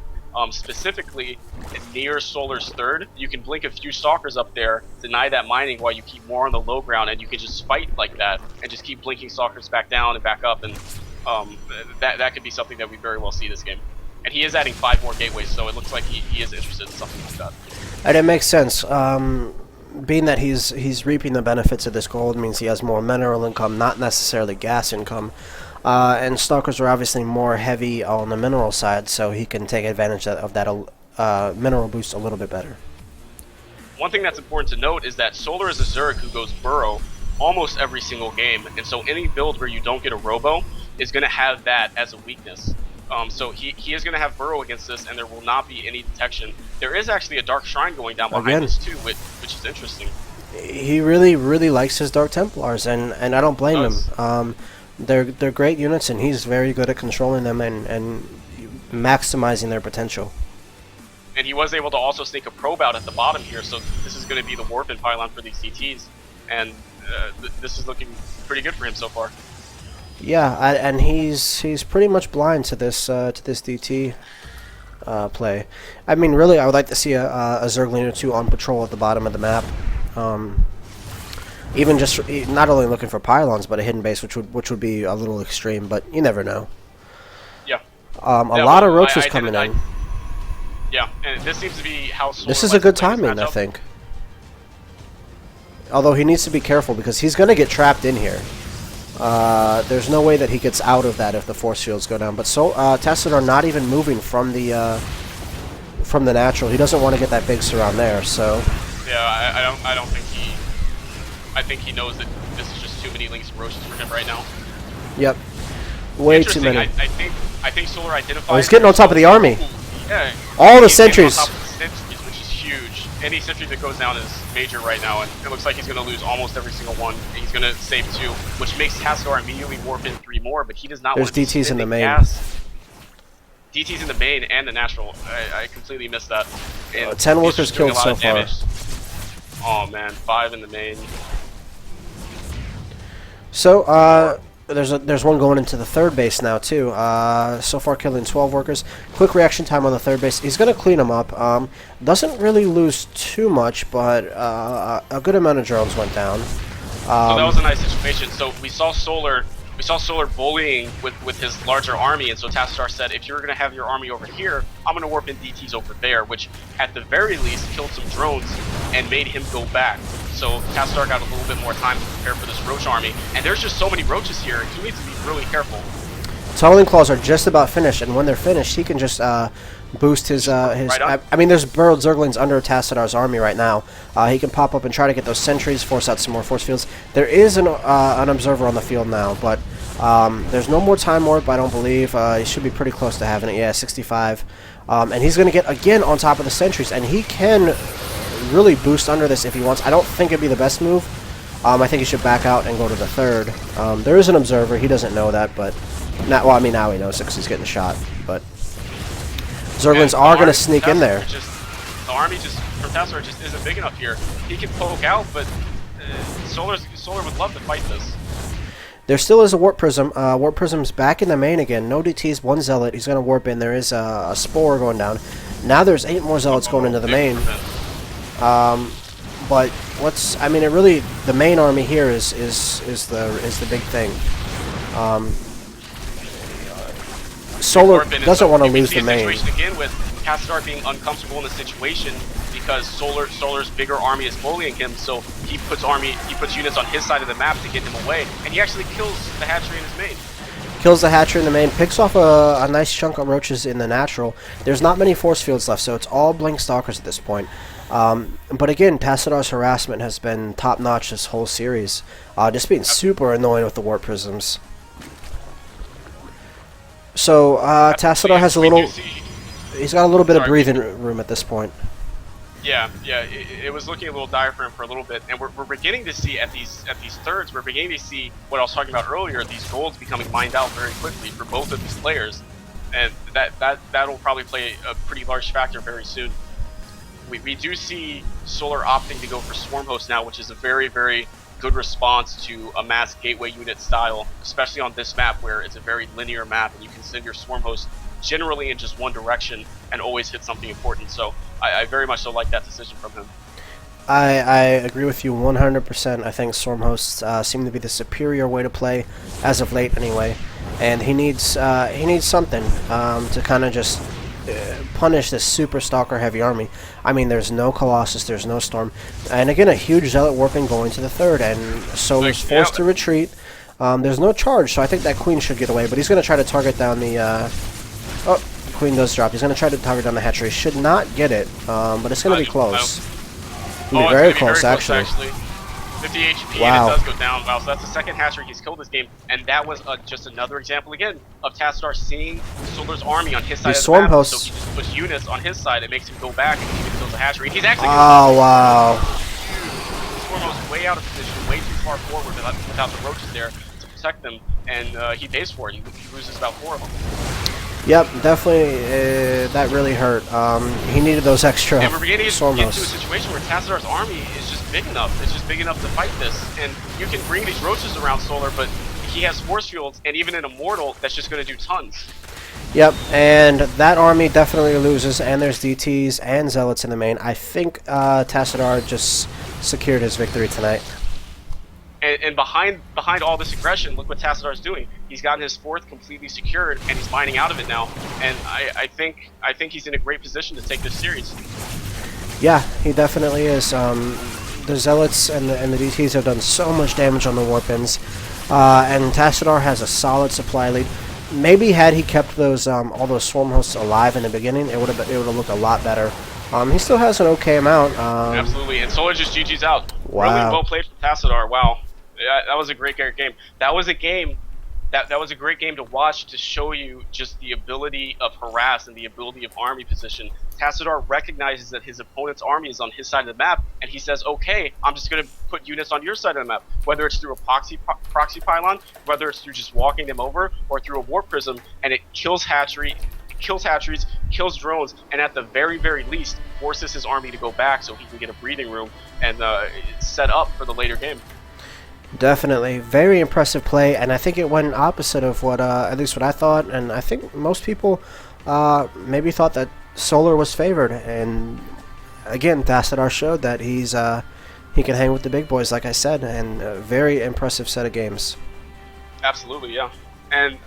Specifically near Solar's 3rd, you can blink a few stalkers up there, deny that mining while you keep more on the low ground, and you can just fight like that and just keep blinking stalkers back down and back up, and that could be something that we very well see this game. And he is adding 5 more gateways, so it looks like he is interested in something like that. And it makes sense. Being that he's reaping the benefits of this gold means he has more mineral income, not necessarily gas income. And Stalkers are obviously more heavy on the mineral side, so he can take advantage of that mineral boost a little bit better. One thing that's important to note is that Solar is a Zerg who goes burrow almost every single game, and so any build where you don't get a robo is going to have that as a weakness. So he is going to have Burrow against this, and there will not be any detection. There is actually a Dark Shrine going down behind Again. this too, which is interesting. He really, really likes his Dark Templars, and I don't blame him. They're great units, and he's very good at controlling them and maximizing their potential. And he was able to also sneak a probe out at the bottom here, so this is going to be the warp-in pylon for these CTs, and this is looking pretty good for him so far. Yeah, and he's pretty much blind to this DT play. I mean, really, I would like to see a Zergling or two on patrol at the bottom of the map. Even just not only looking for pylons, but a hidden base, which would be a little extreme, but you never know. Yeah. A lot of roaches coming in. Yeah, and this seems to be how Solar This is a likes to good play this timing, I matchup. think. Although he needs to be careful because he's going to get trapped in here. There's no way that he gets out of that if the force fields go down. But Tassadar not even moving from the natural. He doesn't want to get that big surround there. So Yeah, I don't think he. I think he knows that this is just too many links and roaches for him right now. yep, way too Interesting, many. I think Solar identifies. Oh, he's getting on top of the army. Ooh, yeah. All the He's getting on sentries. top of the sentries, which is huge. Any sentry that goes down is major right now, and it looks like he's going to lose almost every single one. He's going to save 2, which makes Tassadar immediately warp in 3 more, but he does not There's want to be DTs in the spending main. gas. DTs in the main and the natural. I completely missed that. And 10 he's workers just doing a killed lot so of damage. Oh man, 5 in the main. So there's one going into the third base now too. So far killing 12 workers. Quick reaction time on the third base. He's going to clean them up. Doesn't really lose too much, but a good amount of drones went down. So that was a nice situation. So we saw Solar bullying with his larger army, and so Tassadar said, if you're going to have your army over here, I'm going to warp in DTs over there, which at the very least killed some drones and made him go back. So Tassadar got a little bit more time to prepare for this roach army, and there's just so many roaches here, he needs to be really careful. Tunneling claws are just about finished, and when they're finished, he can just boost his. Right I mean, there's burrowed Zerglings under Tassadar's army right now. He can pop up and try to get those sentries, force out some more force fields. There is an observer on the field now, but there's no more time warp, I don't believe. He should be pretty close to having it. Yeah, 65. And he's going to get again on top of the sentries, and he can really boost under this if he wants. I don't think it'd be the best move. I think he should back out and go to the third. There is an observer. He doesn't know that, but now he knows it because he's getting shot. But Zerglings are going to sneak in there. The army from Tassadar just isn't big enough here. He can poke out, but Solar would love to fight this. There still is a Warp Prism. Warp Prism's back in the main again. No DTs, 1 Zealot. He's going to warp in. There is a Spore going down. Now there's 8 more Zealots going into the main. But the main army here is the big thing. Solar doesn't want to lose the main. Situation again with Tassadar being uncomfortable in the situation because Solar's bigger army is bullying him, so he puts units on his side of the map to get him away, and he actually kills the hatchery in his main. Kills the hatchery in the main, picks off a nice chunk of roaches in the natural. There's not many force fields left, so it's all Blink Stalkers at this point. But again, Tassadar's harassment has been top-notch this whole series. Just being super annoying with the Warp Prisms. So, Tassadar has a little... He's got a little bit of breathing room at this point. Yeah, it was looking a little dire for him for a little bit, and we're beginning to see at these thirds, we're beginning to see what I was talking about earlier, these golds becoming mined out very quickly for both of these players, and that'll probably play a pretty large factor very soon. We do see Solar opting to go for Swarm Host now, which is a very, very good response to a mass gateway unit style, especially on this map where it's a very linear map and you can send your Swarm Host generally in just one direction and always hit something important. So I very much so like that decision from him. I agree with you 100%. I think Swarm Hosts seem to be the superior way to play as of late anyway, and he needs something to kind of just punish this super stalker heavy army. I mean, there's no Colossus, there's no Storm, and again a huge Zealot warping going to the third, and Solar's forced to retreat. There's no charge, so I think that Queen should get away, but he's going to try to target down the oh, Queen does drop. He's going to try to target down the hatchery. Should not get it, but it's going to be close. It's going to be very close, actually. 50 HP, Wow. and it does go down. Wow, so that's the second hatch trick he's killed this game, and that was just another example again of Tassadar seeing Solar's army on his side These of the swarm map, hosts. so he just puts units on his side. It makes him go back, and he even kills a hatchery. He's actually Oh, wow. Swarm host way out of position, way too far forward without the roaches there to protect them, and he pays for it. He loses about 4 of them. Yep, definitely, that really hurt. He needed those extra And we're beginning to swarm get into a hosts. situation where Tassadar's army is just big enough. It's just big enough to fight this. And you can bring these roaches around Solar, but he has force fields, and even an Immortal, that's just going to do tons. Yep, and that army definitely loses, and there's DTs and Zealots in the main. I think Tassadar just secured his victory tonight. And behind all this aggression, look what Tassadar's doing. He's gotten his 4th completely secured, and he's mining out of it now. And I think he's in a great position to take this series. Yeah, he definitely is. The Zealots and the DTs have done so much damage on the Warpins, and Tassadar has a solid supply lead. Maybe had he kept those all those swarm hosts alive in the beginning, it would have looked a lot better. He still has an okay amount. Absolutely, and Solar just GG's out. Wow. Really well played from Tassadar. Wow, that was a great game. That was a game. That was a great game to watch, to show you just the ability of harass and the ability of army position. Tassadar recognizes that his opponent's army is on his side of the map, and he says, okay, I'm just going to put units on your side of the map, whether it's through a proxy pylon, whether it's through just walking them over, or through a warp prism, and it kills hatcheries, kills drones, and at the very, very least, forces his army to go back so he can get a breathing room and set up for the later game. Definitely. Very impressive play, and I think it went opposite of what, at least what I thought, and I think most people maybe thought that Solar was favored, and again, Tassadar showed that he can hang with the big boys, like I said, and a very impressive set of games. Absolutely, yeah. And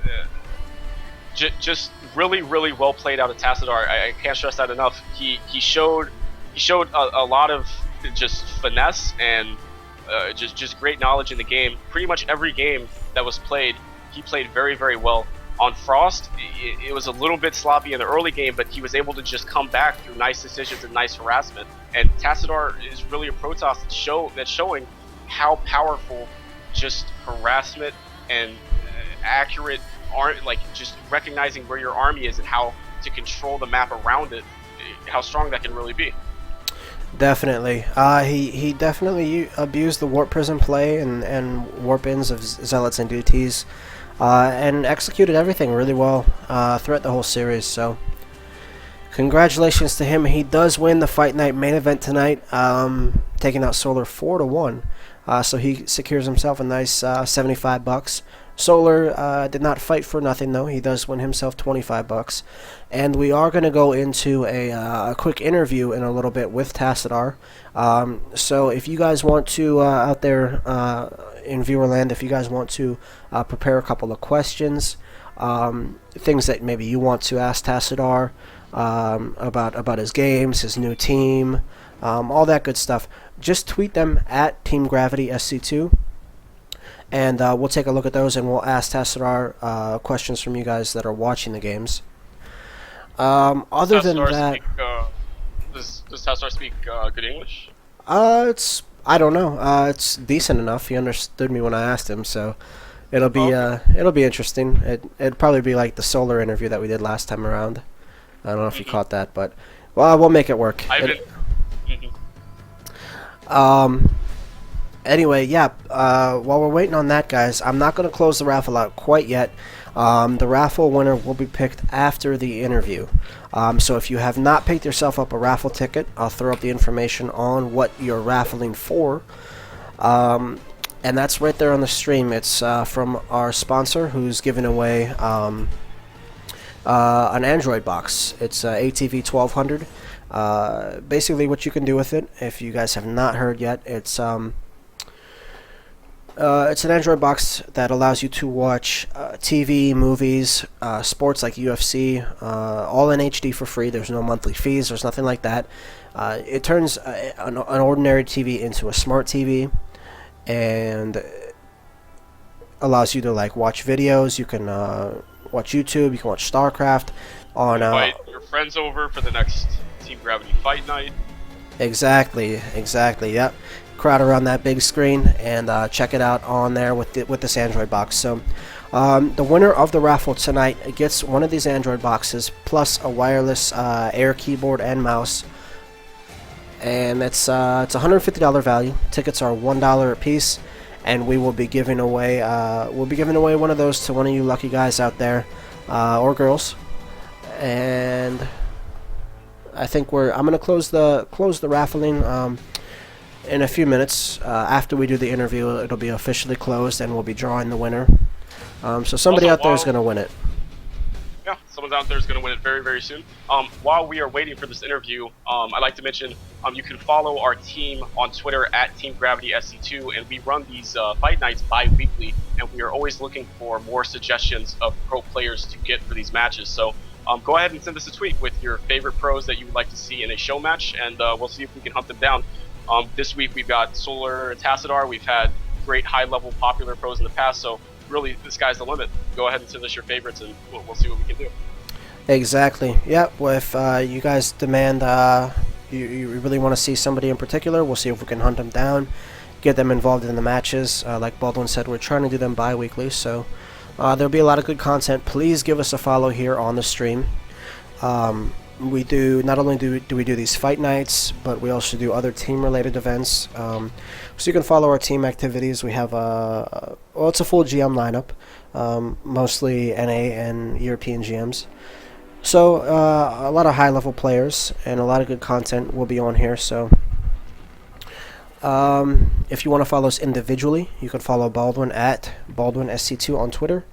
just really, really well played out of Tassadar. I can't stress that enough. He showed a lot of just finesse and just great knowledge in the game. Pretty much every game that was played, he played very, very well. On Frost, it was a little bit sloppy in the early game, but he was able to just come back through nice decisions and nice harassment. And Tassadar is really a Protoss that's showing how powerful just harassment and accurate like just recognizing where your army is and how to control the map around it, how strong that can really be. Definitely. He definitely abused the Warp Prism play and warp-ins of Zealots and DTs, and executed everything really well throughout the whole series. So, congratulations to him. He does win the Fight Night main event tonight, taking out Solar 4-1. So he secures himself a nice $75. Solar did not fight for nothing, though. He does win himself $25. And we are going to go into a quick interview in a little bit with Tassadar. So if you guys want to, out there in viewerland, if you guys want to prepare a couple of questions, things that maybe you want to ask Tassadar about his games, his new team, all that good stuff, just tweet them at Team Gravity SC2. And we'll take a look at those, and we'll ask Tassadar questions from you guys that are watching the games. Other than that, does Tassadar speak good English? I don't know. It's decent enough. He understood me when I asked him, so it'll be it'll be interesting. It'd probably be like the Solar interview that we did last time around. I don't know if you caught that, but we'll make it work. Anyway, yeah, while we're waiting on that, guys, I'm not going to close the raffle out quite yet. The raffle winner will be picked after the interview. So if you have not picked yourself up a raffle ticket, I'll throw up the information on what you're raffling for. And that's right there on the stream. It's from our sponsor, who's giving away an Android box. It's ATV 1200. Basically, what you can do with it, if you guys have not heard yet, it's an Android box that allows you to watch TV, movies, sports like UFC, all in HD for free. There's no monthly fees. There's nothing like that. It turns an ordinary TV into a smart TV, and allows you to like watch videos. You can watch YouTube. You can watch StarCraft. Invite your friends over for the next Team Gravity Fight Night. Exactly. Yep. crowd around that big screen and check it out on there with this Android box. So the winner of the raffle tonight gets one of these Android boxes plus a wireless Air keyboard and mouse, and it's $150 value. Tickets are $1 a piece, and we will be giving away one of those to one of you lucky guys out there, or girls. And I think I'm gonna close the raffling in a few minutes. After we do the interview, it'll be officially closed, and we'll be drawing the winner. So somebody Also, out there is gonna win it. Yeah, someone out there is going to win it very, very soon. While we are waiting for this interview, I'd like to mention you can follow our team on Twitter at Team Gravity SC2, and we run these fight nights bi-weekly, and we are always looking for more suggestions of pro players to get for these matches. So go ahead and send us a tweet with your favorite pros that you would like to see in a show match, and we'll see if we can hunt them down. This week we've got Solar and Tassadar. We've had great high-level popular pros in the past, so really the sky's the limit. Go ahead and send us your favorites, and we'll see what we can do. Exactly. Yeah. Well, if you guys demand, you really want to see somebody in particular, we'll see if we can hunt them down, get them involved in the matches. Like Baldwin said, we're trying to do them bi-weekly, so there'll be a lot of good content. Please give us a follow here on the stream. We do not only do we do these fight nights, but we also do other team-related events. So you can follow our team activities. We have it's a full GM lineup, mostly NA and European GMs. So a lot of high-level players and a lot of good content will be on here. So if you want to follow us individually, you can follow Baldwin at BaldwinSC2 on Twitter.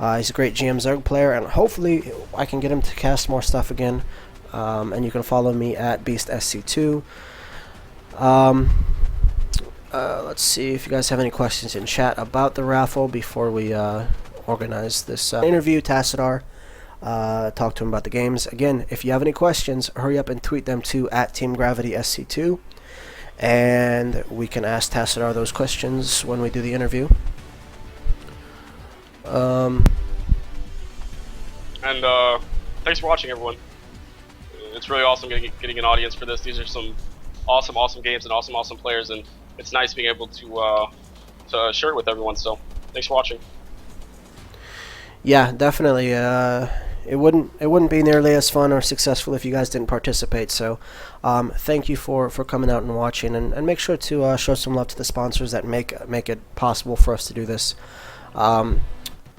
He's a great GM Zerg player, and hopefully I can get him to cast more stuff again. And you can follow me at BeastSC2. Let's see if you guys have any questions in chat about the raffle before we organize this interview. Tassadar, talk to him about the games. Again, if you have any questions, hurry up and tweet them to at TeamGravitySC2, and we can ask Tassadar those questions when we do the interview. Thanks for watching, everyone. It's really awesome getting an audience for this. These are some awesome games and awesome players, and it's nice being able to share it with everyone. So thanks for watching. Yeah, definitely. It wouldn't be nearly as fun or successful if you guys didn't participate. So thank you for coming out and watching, and make sure to show some love to the sponsors that make it possible for us to do this.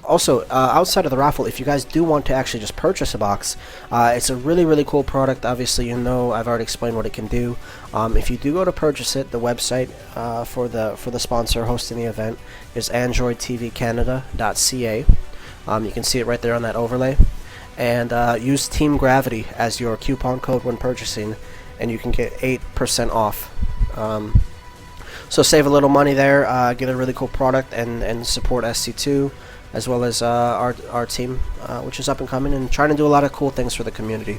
Also, outside of the raffle, if you guys do want to actually just purchase a box, it's a really cool product. Obviously, I've already explained what it can do. If you do go to purchase it, the website for the sponsor hosting the event is androidtvcanada.ca. You can see it right there on that overlay. And use Team Gravity as your coupon code when purchasing, and you can get 8% off. So save a little money there, get a really cool product, and support SC2. As well as our team, which is up and coming and trying to do a lot of cool things for the community.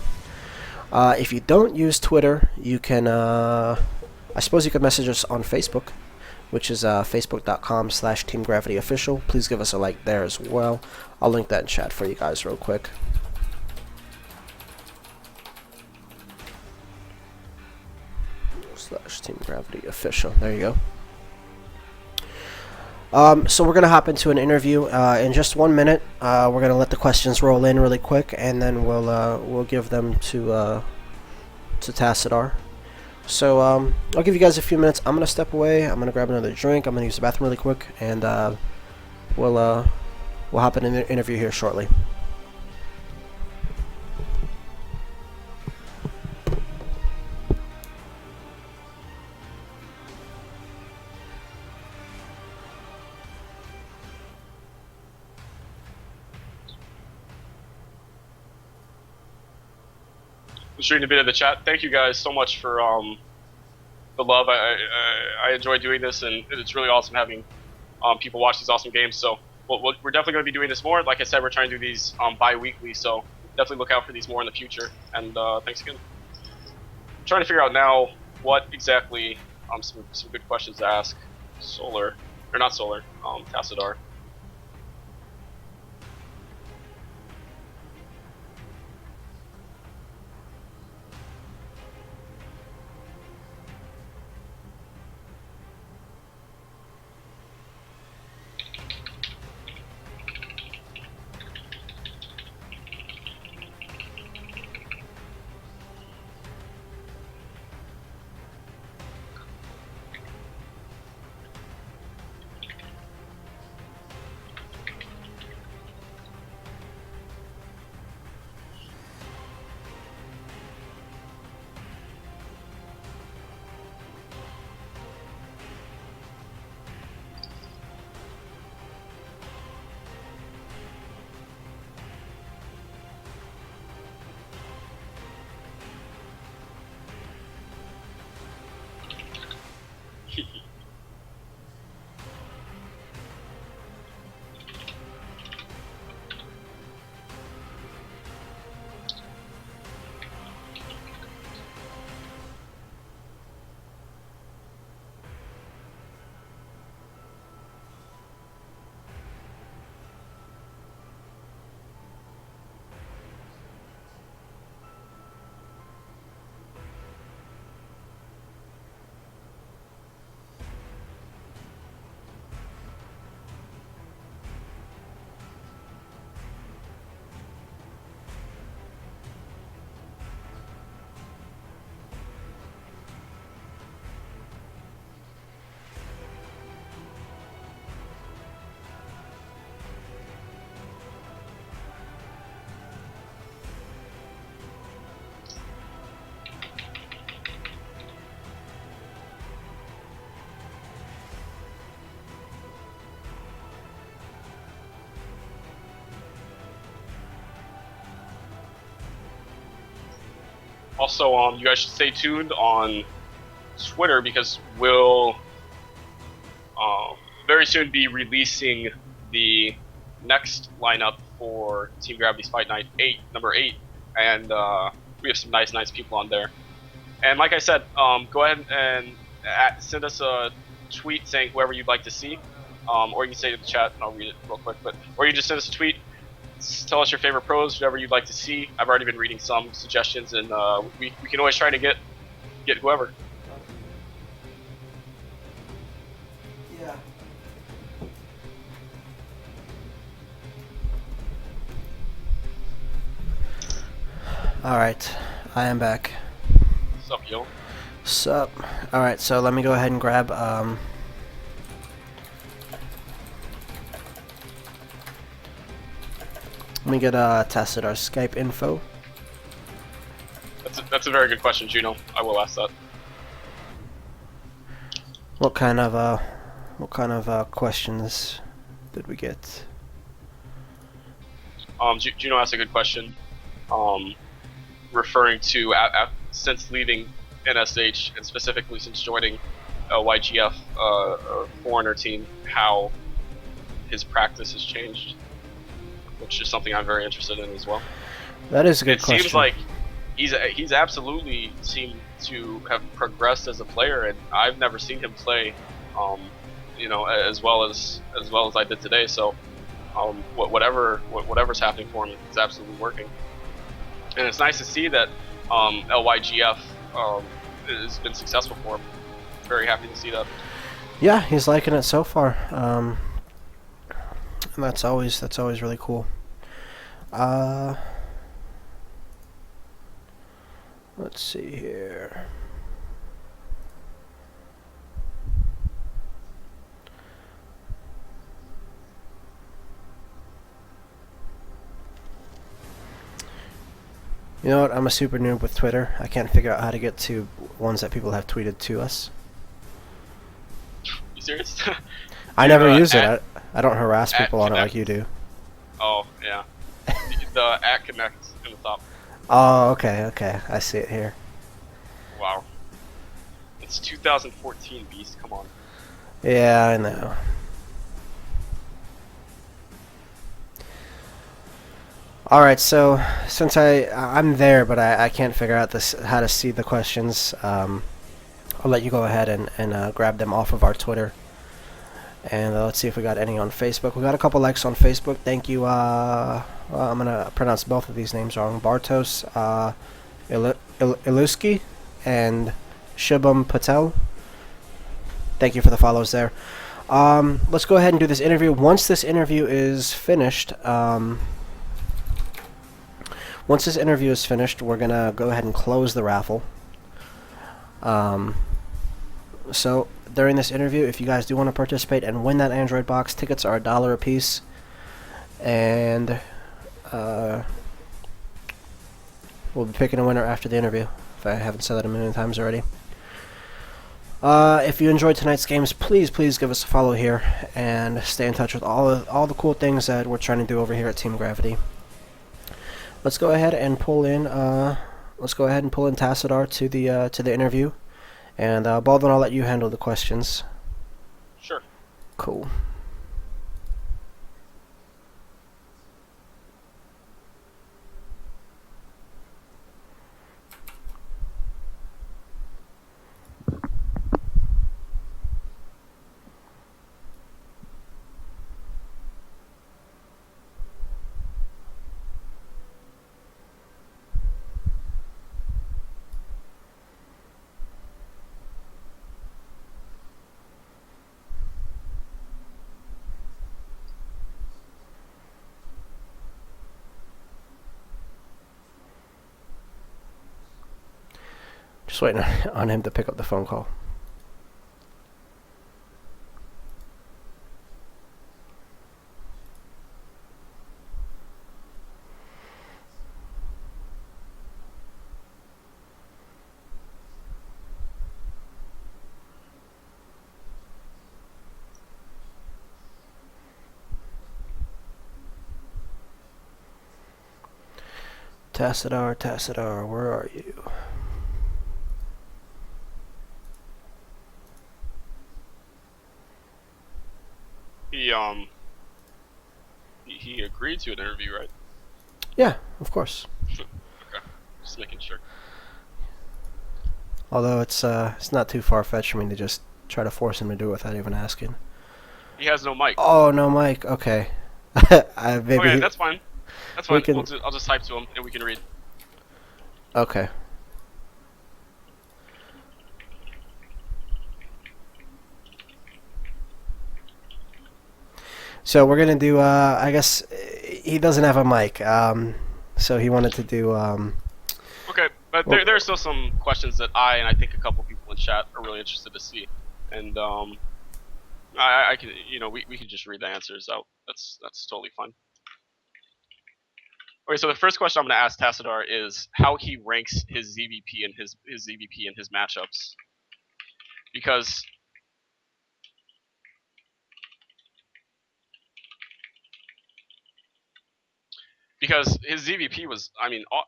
If you don't use Twitter, you can, I suppose you could message us on Facebook, which is facebook.com/TeamGravityOfficial. Please give us a like there as well. I'll link that in chat for you guys real quick. /TeamGravityOfficial. There you go. So we're gonna hop into an interview in just 1 minute. We're gonna let the questions roll in really quick, and then we'll give them to Tassadar. So I'll give you guys a few minutes. I'm gonna step away. I'm gonna grab another drink. I'm gonna use the bathroom really quick, and we'll hop in an interview here shortly. Shooting a bit of the chat. Thank you guys so much for the love. I enjoy doing this, and it's really awesome having people watch these awesome games. So we're definitely going to be doing this more. Like I said, we're trying to do these bi-weekly, so definitely look out for these more in the future. And thanks again. I'm trying to figure out now what exactly some good questions to ask Solar, or not Solar, Tassadar. Also, you guys should stay tuned on Twitter because we'll very soon be releasing the next lineup for Team Gravity's Fight Night number 8, and we have some nice people on there. And like I said, go ahead and send us a tweet saying whoever you'd like to see, or you can say it in the chat and I'll read it real quick. Or you just send us a tweet, tell us your favorite pros, whatever you'd like to see. I've already been reading some suggestions, and we can always try to get whoever. Yeah. All right, I am back. What's up, yo? Sup? All right, so let me go ahead and grab let me get tested our Skype info. That's a very good question, Juno. I will ask that. What kind of questions did we get? Juno asked a good question, referring to since leaving NSH and specifically since joining YGF, a foreigner team, how his practice has changed, which is something I'm very interested in as well. That is a good question. It seems like he's absolutely seemed to have progressed as a player, and I've never seen him play, as well as I did today. So, whatever's happening for him is absolutely working, and it's nice to see that LYGF has been successful for him. Very happy to see that. Yeah, he's liking it so far, and that's always really cool. Let's see here. You know what? I'm a super noob with Twitter. I can't figure out how to get to ones that people have tweeted to us. You serious? I never use it. I don't harass people on it like you do. Oh, yeah. The @connect in the top. Oh, okay. I see it here. Wow. It's 2014, Beast. Come on. Yeah, I know. Alright, so since I'm there, but I can't figure out how to see the questions, I'll let you go ahead and grab them off of our Twitter. And let's see if we got any on Facebook. We got a couple likes on Facebook. Thank you. I'm going to pronounce both of these names wrong. Bartos Iluski and Shubham Patel. Thank you for the follows there. Let's go ahead and do this interview. Once this interview is finished, we're going to go ahead and close the raffle. So during this interview, if you guys do want to participate and win that Android box, tickets are $1 a piece, and we'll be picking a winner after the interview, if I haven't said that a million times already. If you enjoyed tonight's games, please give us a follow here and stay in touch with all the cool things that we're trying to do over here at Team Gravity. Let's go ahead and pull in Tassadar to the interview. And Baldwin, I'll let you handle the questions. Sure. Cool. Just waiting on him to pick up the phone call. Tassadar, where are you? he agreed to an interview, right? Yeah, of course. Okay, just making sure. Although it's not too far fetched for me to just try to force him to do it without even asking. He has no mic. Oh no, Mike. Okay. Maybe Okay, that's fine. That's fine. can. I'll just type to him and we can read. Okay. So we're gonna do. I guess he doesn't have a mic. So he wanted to do. Okay, but Well- there are still some questions that I think a couple people in chat are really interested to see, and I can we can just read the answers out. That's totally fine. Okay, so the first question I'm going to ask Tassadar is how he ranks his ZVP and his ZVP and his matchups, because his ZVP was,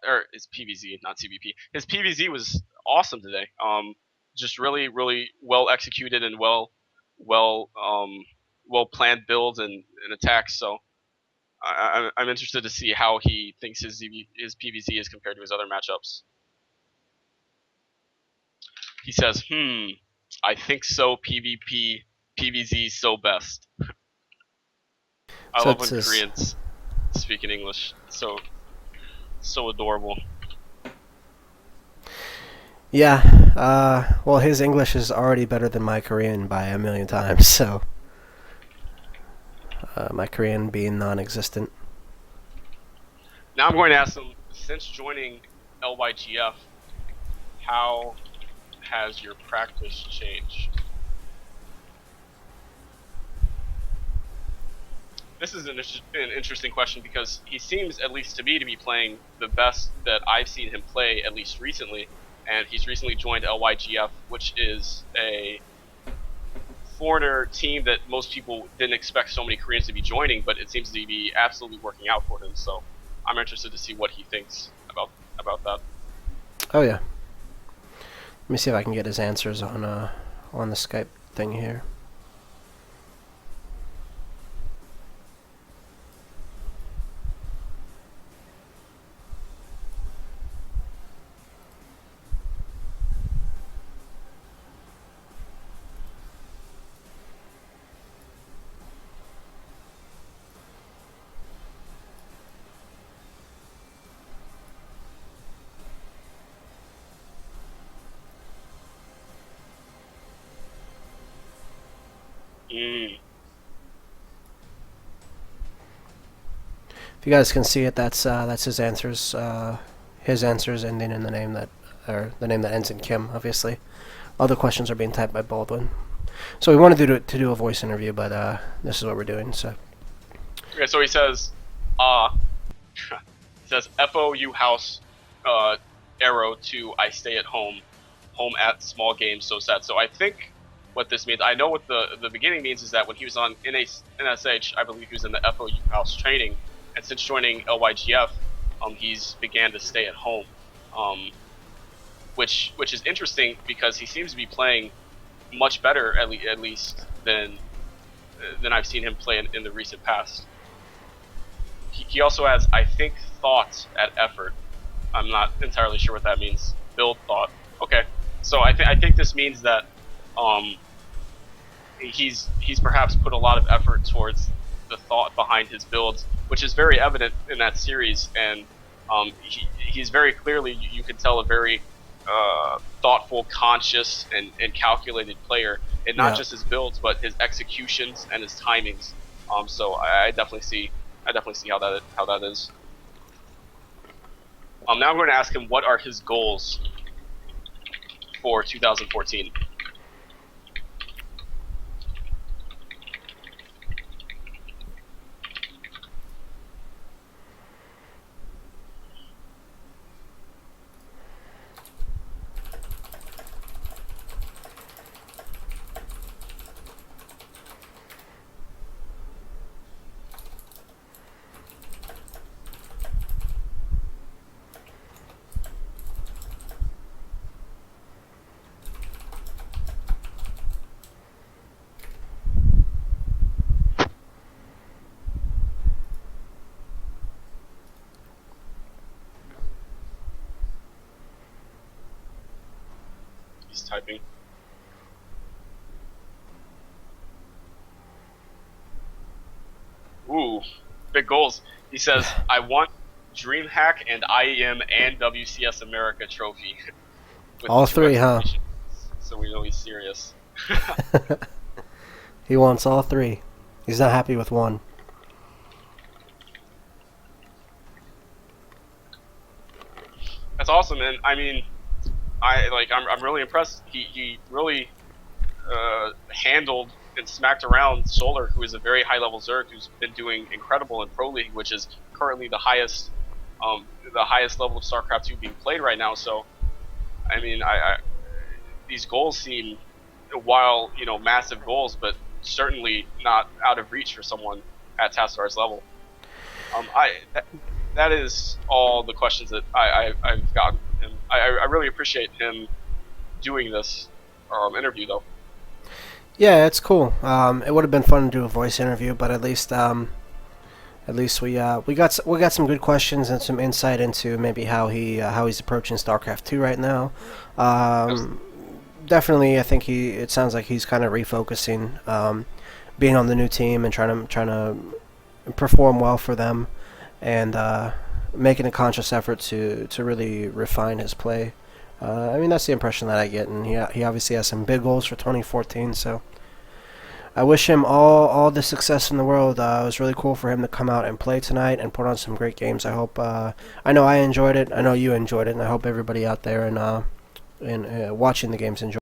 or his PVZ, not CVP. His PVZ was awesome today. Just really, really well executed and well planned builds and attacks. So I'm interested to see how he thinks his PVZ is compared to his other matchups. He says, I think so. PvP, PVZ so best. I So love it's when his. Koreans speak in English. So adorable. Yeah. Well, his English is already better than my Korean by a million times. So. My Korean being non-existent. Now I'm going to ask him, since joining LYGF, how has your practice changed? This is an interesting question because he seems, at least to me, to be playing the best that I've seen him play, at least recently. And he's recently joined LYGF, which is a foreigner team that most people didn't expect so many Koreans to be joining, but it seems to be absolutely working out for him. So I'm interested to see what he thinks about that. Oh yeah. Let me see if I can get his answers on the Skype thing here. Mm. If you guys can see it, that's his answers. His answers ending in the name that ends in Kim. Obviously, other questions are being typed by Baldwin. So we wanted to do a voice interview, but this is what we're doing. So. Okay, so he says, he says FOU house, arrow to I stay at home at small games, so sad. So I think what this means, I know what the beginning means is that when he was on NSH, I believe he was in the FOU house training, and since joining LYGF, he's began to stay at home, which is interesting because he seems to be playing much better at least than I've seen him play in the recent past. He also has, I think, thought at effort. I'm not entirely sure what that means. Build thought. Okay, so I think this means that he's perhaps put a lot of effort towards the thought behind his builds, which is very evident in that series. And he's very clearly, you can tell, a very thoughtful, conscious, and calculated player, and not just his builds, but his executions and his timings. So I definitely see how that is. Now I'm going to ask him what are his goals for 2014. He's typing. Ooh, big goals. He says, "I want DreamHack and IEM and WCS America trophy." With All 2 three, huh? exclamations. So we know he's serious. He wants all three. He's not happy with one. That's awesome, and I mean, I'm really impressed. He really handled and smacked around Solar, who is a very high level Zerg who's been doing incredible in Pro League, which is currently the highest level of StarCraft 2 being played right now. So, I mean, these goals seem, while massive goals, but certainly not out of reach for someone at Tassadar's level. That is all the questions that I've gotten from him. I really appreciate him doing this interview, though. Yeah, it's cool. It would have been fun to do a voice interview, but at least we got some good questions and some insight into maybe how he's approaching StarCraft 2 right now. Definitely, I think it sounds like he's kind of refocusing, being on the new team and trying to perform well for them, and making a conscious effort to really refine his play. I mean, that's the impression that I get, and he obviously has some big goals for 2014. So I wish him all the success in the world. It was really cool for him to come out and play tonight and put on some great games. I hope I know I enjoyed it. I know you enjoyed it, and I hope everybody out there and watching the games enjoyed.